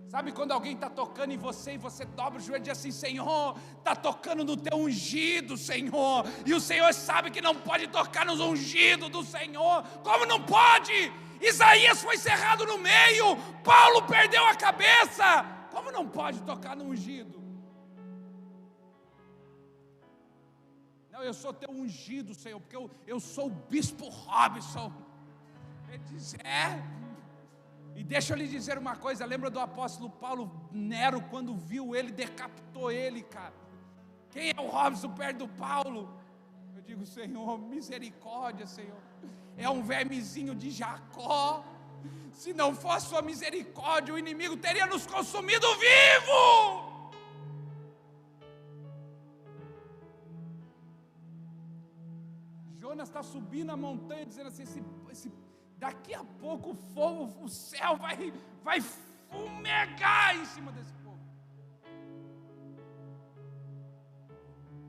Sabe quando alguém está tocando em você e você dobra o joelho e diz assim: Senhor, está tocando no teu ungido, Senhor. E o Senhor sabe que não pode tocar nos ungidos do Senhor. Como não pode? Isaías foi cerrado no meio, Paulo perdeu a cabeça. Como não pode tocar no ungido? Não, eu sou teu ungido, Senhor, porque eu sou o bispo Robson. Ele diz: E deixa eu lhe dizer uma coisa, lembra do apóstolo Paulo? Nero, quando viu ele, decapitou ele, cara. Quem é o Robson perto do Paulo? Eu digo: Senhor, misericórdia, Senhor. É um vermezinho de Jacó. Se não fosse sua misericórdia, o inimigo teria nos consumido vivo. Jonas está subindo a montanha, dizendo assim: daqui a pouco o fogo, o céu vai fumegar em cima desse povo.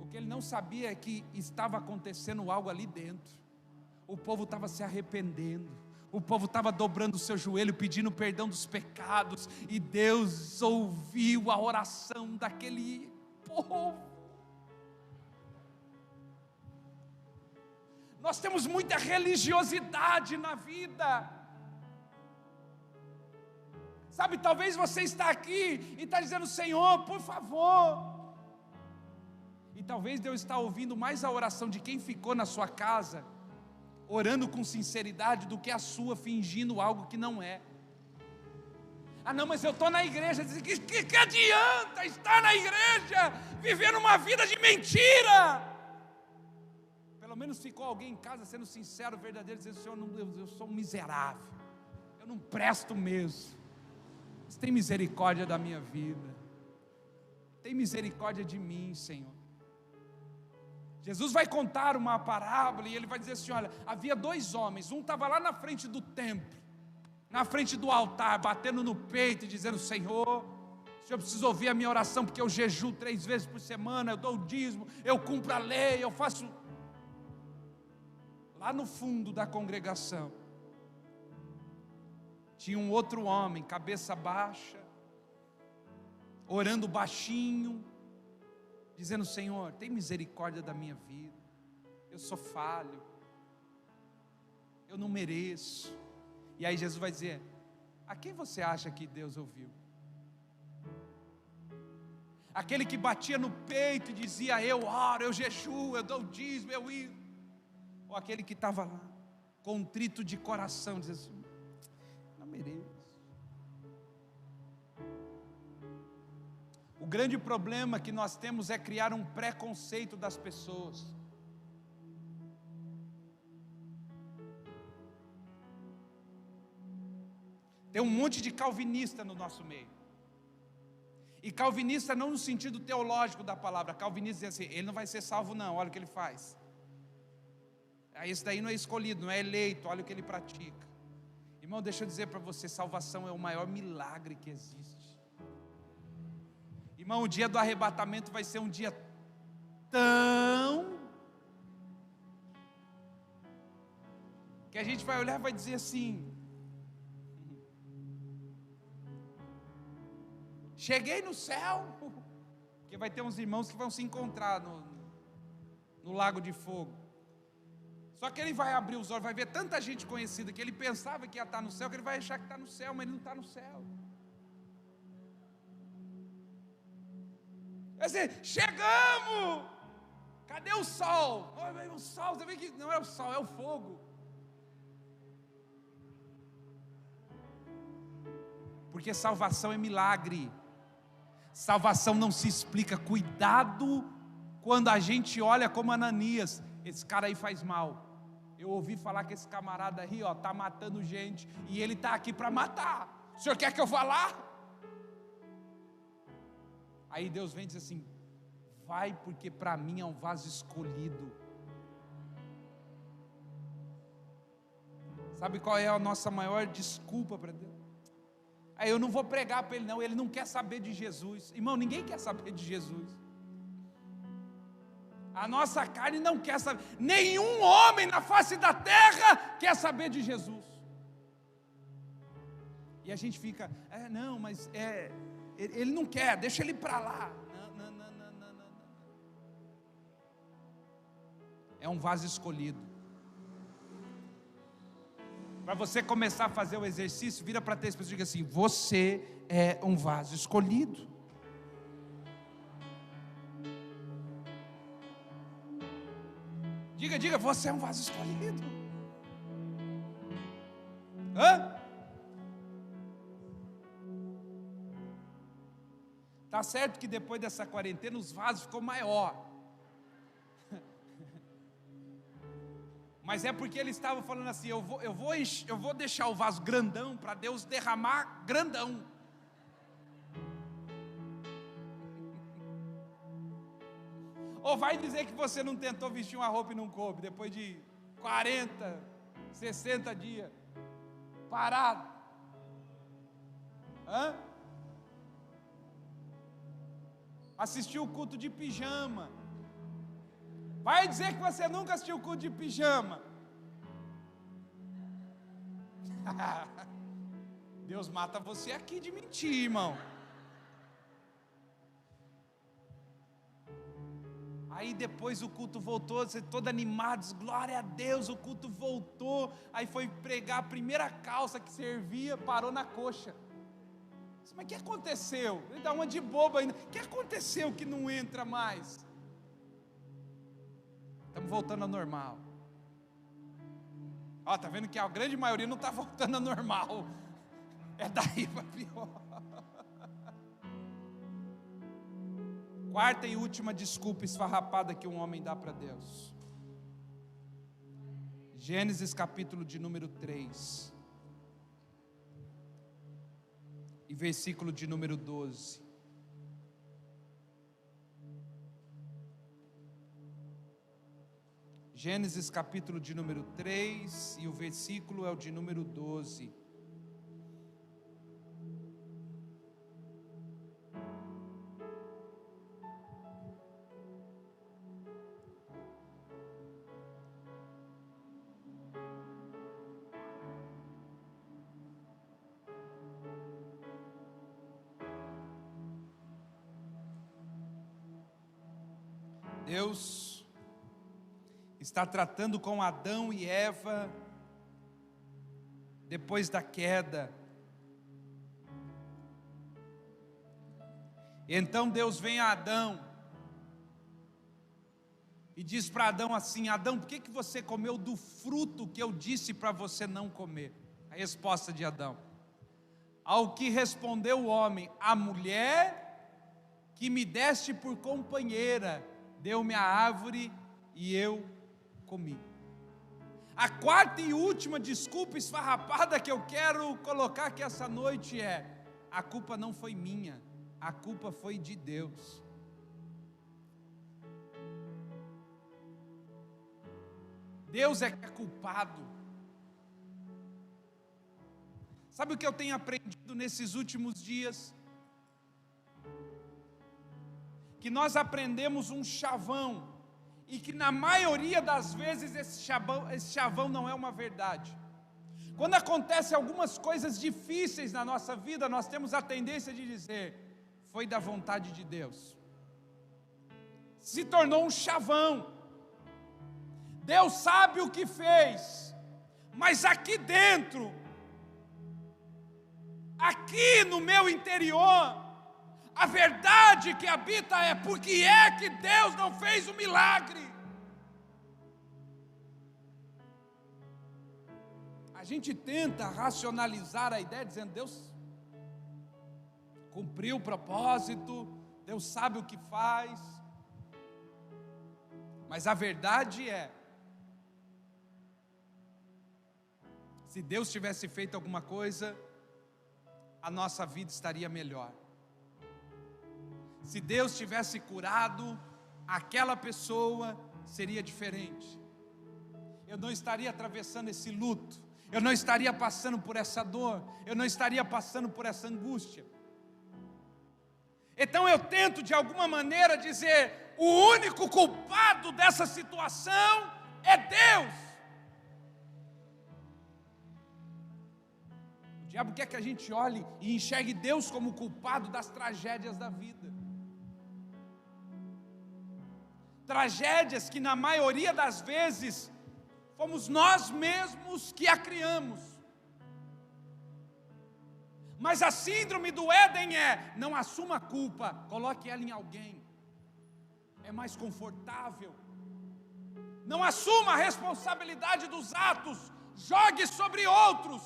O que ele não sabia é que estava acontecendo algo ali dentro. O povo estava se arrependendo, o povo estava dobrando o seu joelho, pedindo perdão dos pecados, e Deus ouviu a oração daquele povo. Nós temos muita religiosidade na vida. Sabe, talvez você está aqui e está dizendo: Senhor, por favor. E talvez Deus está ouvindo mais a oração de quem ficou na sua casa, orando com sinceridade, do que a sua fingindo algo que não é. Ah não, mas eu estou na igreja. Que adianta estar na igreja, vivendo uma vida de mentira? Pelo menos ficou alguém em casa sendo sincero, verdadeiro, dizendo: Senhor, eu sou um miserável, eu não presto mesmo, mas tem misericórdia da minha vida, tem misericórdia de mim, Senhor. Jesus vai contar uma parábola e ele vai dizer assim: olha, havia dois homens, um estava lá na frente do templo, na frente do altar, batendo no peito e dizendo: Senhor, o Senhor precisa ouvir a minha oração, porque eu jejuo 3 vezes por semana, eu dou o dízimo, eu cumpro a lei, eu faço. Lá no fundo da congregação tinha um outro homem, cabeça baixa, orando baixinho, dizendo: Senhor, tem misericórdia da minha vida, eu sou falho, eu não mereço. E aí Jesus vai dizer: a quem você acha que Deus ouviu? Aquele que batia no peito e dizia: eu oro, eu jejuo, eu dou o dízimo, eu ir. Ou aquele que estava lá, contrito de coração, diz assim: não mereço. O grande problema que nós temos é criar um preconceito das pessoas. Tem um monte de calvinista no nosso meio. E calvinista não no sentido teológico da palavra. Calvinista diz assim: ele não vai ser salvo não, olha o que ele faz. Esse daí não é escolhido, não é eleito, olha o que ele pratica. Irmão, deixa eu dizer para você: salvação é o maior milagre que existe. Irmão, o dia do arrebatamento vai ser um dia tão que a gente vai olhar e vai dizer assim: cheguei no céu. Porque vai ter uns irmãos que vão se encontrar no lago de fogo. Só que ele vai abrir os olhos, vai ver tanta gente conhecida que ele pensava que ia estar no céu, que ele vai achar que está no céu, mas ele não está no céu. Vai dizer, chegamos! Cadê o sol? O sol, você vê que não é o sol, é o fogo. Porque salvação é milagre. Salvação não se explica. Cuidado quando a gente olha como Ananias, esse cara aí faz mal. Eu ouvi falar que esse camarada aí, ó, tá matando gente, e ele tá aqui para matar. O senhor quer que eu vá lá? Aí Deus vem e diz assim: vai, porque para mim é um vaso escolhido. Sabe qual é a nossa maior desculpa para Deus? Aí eu não vou pregar para ele não, ele não quer saber de Jesus. Irmão, ninguém quer saber de Jesus. A nossa carne não quer saber. Nenhum homem na face da terra quer saber de Jesus. E a gente fica, não, mas ele não quer, deixa ele para lá. Não. É um vaso escolhido. Para você começar a fazer o exercício, vira para três pessoas e diga assim: você é um vaso escolhido. Diga, você é um vaso escolhido. Tá certo que depois dessa quarentena os vasos ficou maior. Mas é porque eles estavam falando assim: eu vou deixar o vaso grandão para Deus derramar grandão. Ou vai dizer que você não tentou vestir uma roupa e não coube, depois de 40, 60 dias, parado. Assistiu o culto de pijama. Vai dizer que você nunca assistiu o culto de pijama. Deus mata você aqui de mentir, irmão. Aí depois o culto voltou, você todo animado, glória a Deus, o culto voltou. Aí foi pregar a primeira calça que servia, parou na coxa. Mas o que aconteceu? Ele dá uma de bobo ainda. O que aconteceu que não entra mais? Estamos voltando ao normal. Ó, tá vendo que a grande maioria não está voltando ao normal. É daí para pior. Quarta e última desculpa esfarrapada que um homem dá para Deus. Gênesis capítulo de número 3. E versículo de número 12. Gênesis capítulo de número 3 e o versículo é o de número 12. Deus está tratando com Adão e Eva depois da queda. Então Deus vem a Adão e diz para Adão assim: Adão, por que você comeu do fruto que eu disse para você não comer? A resposta de Adão: ao que respondeu o homem, a mulher que me deste por companheira deu-me a árvore e eu comi. A quarta e última desculpa esfarrapada que eu quero colocar aqui essa noite é: a culpa não foi minha, a culpa foi de Deus. Deus é culpado. Sabe o que eu tenho aprendido nesses últimos dias? Que nós aprendemos um chavão, e que na maioria das vezes esse chavão não é uma verdade. Quando acontecem algumas coisas difíceis na nossa vida, nós temos a tendência de dizer: foi da vontade de Deus. Se tornou um chavão. Deus sabe o que fez, mas aqui dentro, aqui no meu interior, a verdade que habita é: por que é que Deus não fez o milagre? A gente tenta racionalizar a ideia dizendo: Deus cumpriu o propósito, Deus sabe o que faz. Mas a verdade é, se Deus tivesse feito alguma coisa, a nossa vida estaria melhor. Se Deus tivesse curado aquela pessoa, seria diferente. Eu não estaria atravessando esse luto, eu não estaria passando por essa dor, eu não estaria passando por essa angústia. Então eu tento de alguma maneira dizer: o único culpado dessa situação é Deus. O diabo quer que a gente olhe e enxergue Deus como culpado das tragédias da vida. Tragédias que na maioria das vezes fomos nós mesmos que a criamos. Mas a síndrome do Éden é: não assuma a culpa, coloque ela em alguém. É mais confortável. Não assuma a responsabilidade dos atos, jogue sobre outros.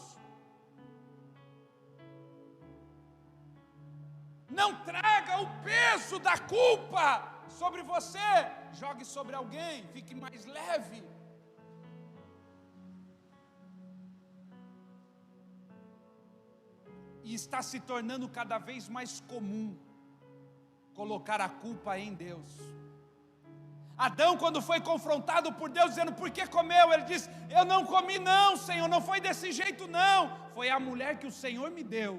Não traga o peso da culpa sobre você, jogue sobre alguém, fique mais leve. E está se tornando cada vez mais comum colocar a culpa em Deus. Adão, quando foi confrontado por Deus, dizendo: por que comeu? Ele disse: eu não comi não, Senhor, não foi desse jeito não. Foi a mulher que o Senhor me deu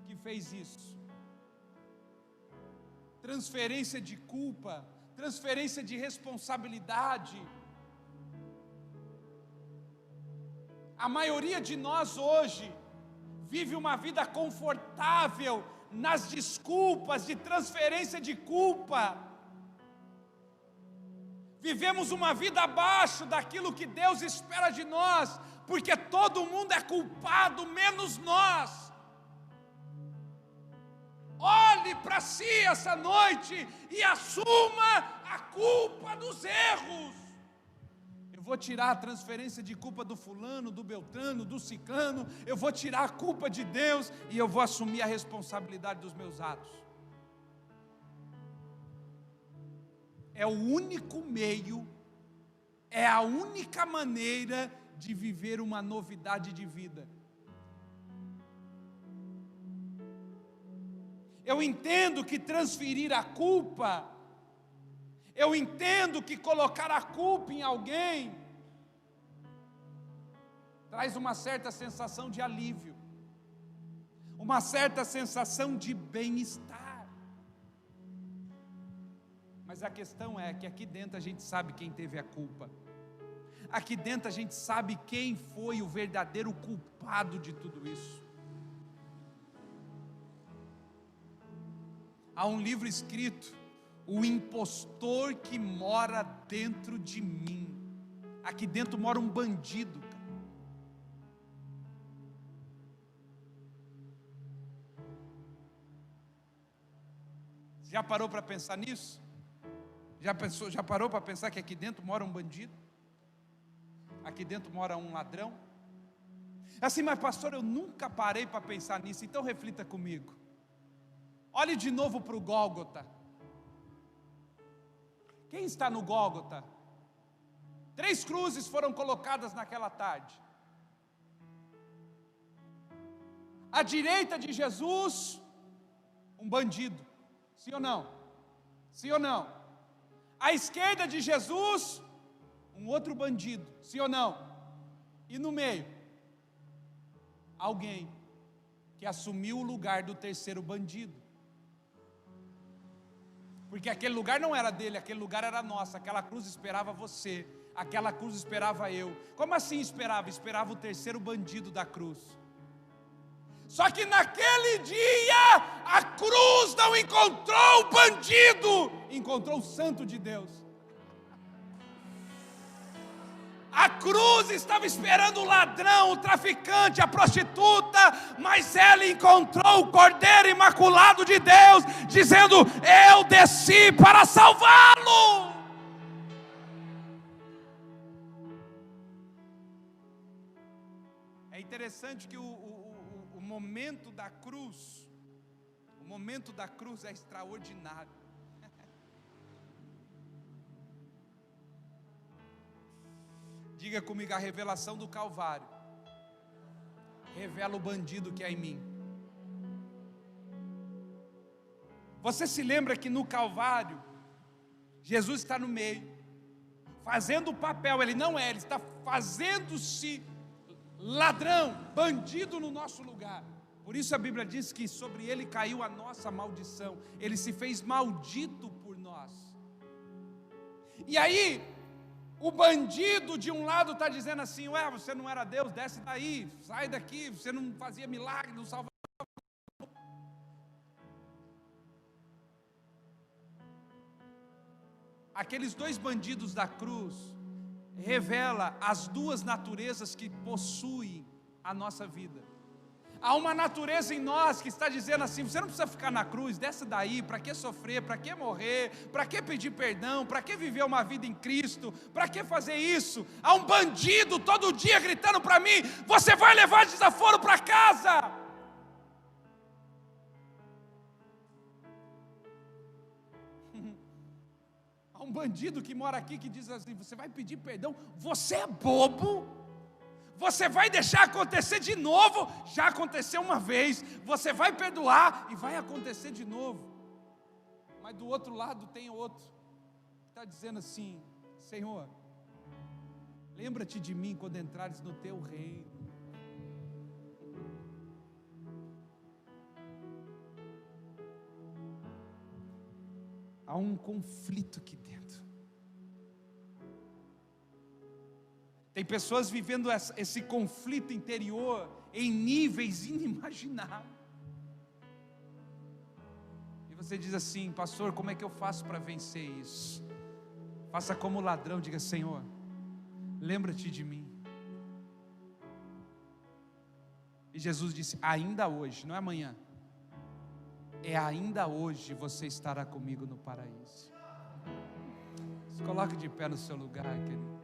que fez isso. Transferência de culpa, transferência de responsabilidade. A maioria de nós hoje vive uma vida confortável nas desculpas de transferência de culpa. Vivemos uma vida abaixo daquilo que Deus espera de nós, porque todo mundo é culpado, menos nós. Olhe para si essa noite e assuma a culpa dos erros. Eu vou tirar a transferência de culpa do fulano, do beltrano, do ciclano. Eu vou tirar a culpa de Deus e eu vou assumir a responsabilidade dos meus atos. É o único meio, é a única maneira de viver uma novidade de vida. Eu entendo que transferir a culpa, eu entendo que colocar a culpa em alguém traz uma certa sensação de alívio, uma certa sensação de bem-estar. Mas a questão é que aqui dentro a gente sabe quem teve a culpa. Aqui dentro a gente sabe quem foi o verdadeiro culpado de tudo isso. Há um livro escrito: o impostor que mora dentro de mim. Aqui dentro mora um bandido. Já parou para pensar nisso? Já parou para pensar que aqui dentro mora um bandido? Aqui dentro mora um ladrão? Assim, mas pastor, eu nunca parei para pensar nisso. Então reflita comigo. Olhe de novo para o Gólgota. Quem está no Gólgota? 3 cruzes foram colocadas naquela tarde. À direita de Jesus, um bandido. Sim ou não? Sim ou não? À esquerda de Jesus, um outro bandido. Sim ou não? E no meio, alguém que assumiu o lugar do terceiro bandido. Porque aquele lugar não era dele, aquele lugar era nosso. Aquela cruz esperava você, aquela cruz esperava eu. Como assim esperava? Esperava o terceiro bandido da cruz. Só que naquele dia, a cruz não encontrou o bandido, encontrou o Santo de Deus. A cruz estava esperando o ladrão, o traficante, a prostituta, mas ela encontrou o Cordeiro Imaculado de Deus, dizendo: eu desci para salvá-lo. É interessante que o momento da cruz, é extraordinário. Diga comigo: a revelação do Calvário revela o bandido que é em mim. Você se lembra que no Calvário, Jesus está no meio, fazendo o papel, ele não é, ele está fazendo-se ladrão, bandido no nosso lugar. Por isso a Bíblia diz que sobre ele caiu a nossa maldição, ele se fez maldito por nós. E aí, o bandido de um lado está dizendo assim: ué, você não era Deus, desce daí, sai daqui, você não fazia milagre, não salvava. Aqueles dois bandidos da cruz revela as duas naturezas que possuem a nossa vida. Há uma natureza em nós que está dizendo assim: você não precisa ficar na cruz, desce daí, para que sofrer, para que morrer, para que pedir perdão, para que viver uma vida em Cristo, para que fazer isso? Há um bandido todo dia gritando para mim: você vai levar desaforo para casa. Há um bandido que mora aqui que diz assim: você vai pedir perdão, você é bobo? Você vai deixar acontecer de novo? Já aconteceu uma vez. Você vai perdoar e vai acontecer de novo. Mas do outro lado tem outro que está dizendo assim: Senhor, lembra-te de mim quando entrares no teu reino. Há um conflito aqui dentro. Tem pessoas vivendo esse conflito interior em níveis inimagináveis. E você diz assim: pastor, como é que eu faço para vencer isso? Faça como o ladrão, diga: Senhor, lembra-te de mim. E Jesus disse: ainda hoje, não é amanhã, é ainda hoje você estará comigo no paraíso. Se coloque de pé no seu lugar, querido.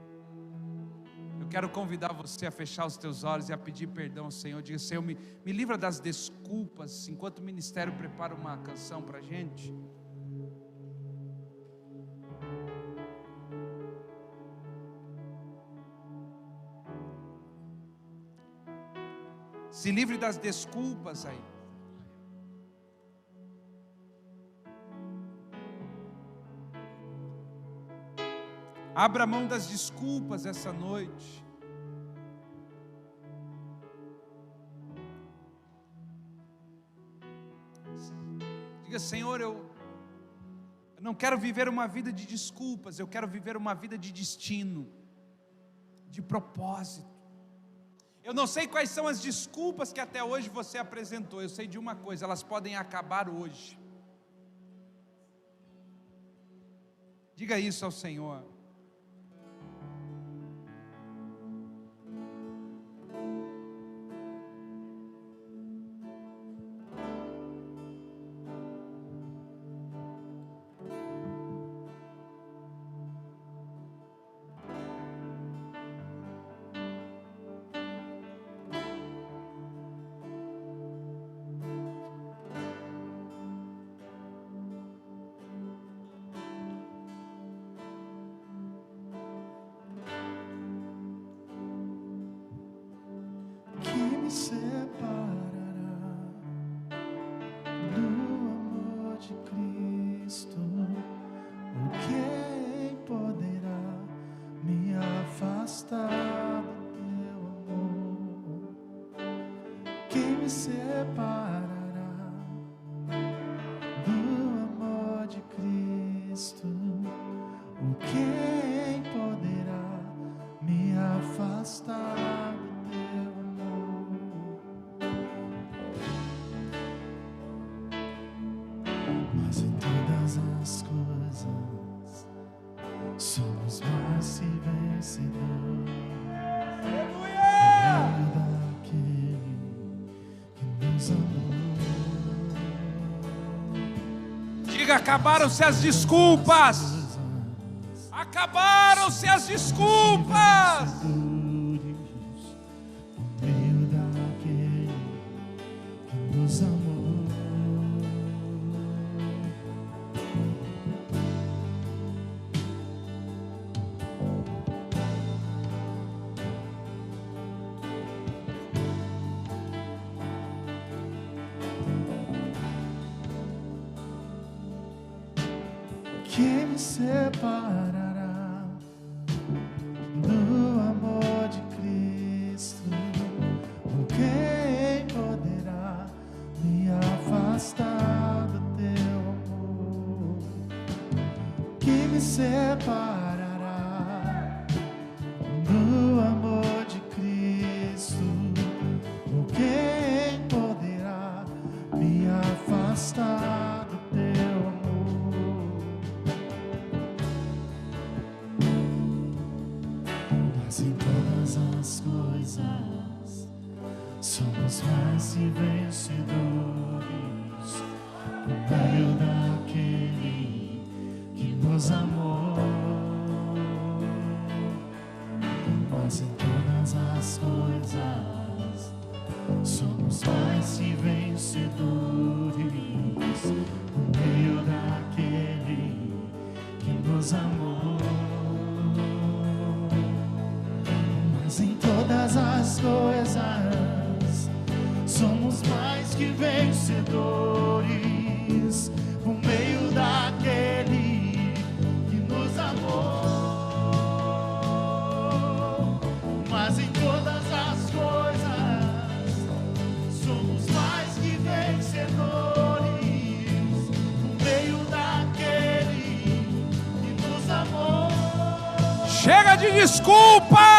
Eu quero convidar você a fechar os teus olhos e a pedir perdão ao Senhor. Diga: Senhor, me livra das desculpas, enquanto o ministério prepara uma canção para a gente. Se livre das desculpas aí. Abra mão das desculpas essa noite. Diga: Senhor, eu não quero viver uma vida de desculpas, eu quero viver uma vida de destino, de propósito. Eu não sei quais são as desculpas que até hoje você apresentou, eu sei de uma coisa: elas podem acabar hoje. Diga isso ao Senhor. Me separará do amor de Cristo? O que poderá me afastar do teu amor? Quem me separará do amor de Cristo? O que poderá me afastar? Mas em todas as coisas somos mais que vencedores. Diga: acabaram-se as desculpas. Acabaram-se as desculpas. Por meio daquele que nos amou. Quem me separará do amor de Cristo? Ou quem poderá me afastar do teu amor? Quem me separará do amor de Cristo? Ou quem poderá me afastar do teu amor? Em todas as coisas somos mais que vencedores por meio daquele que nos amou. Mas em todas as coisas somos mais que vencedores por meio daquele que nos amou. Em todas as coisas somos mais que vencedores por meio daquele que nos amou. Mas em todas as coisas somos mais que vencedores por meio daquele que nos amou. Chega de desculpa.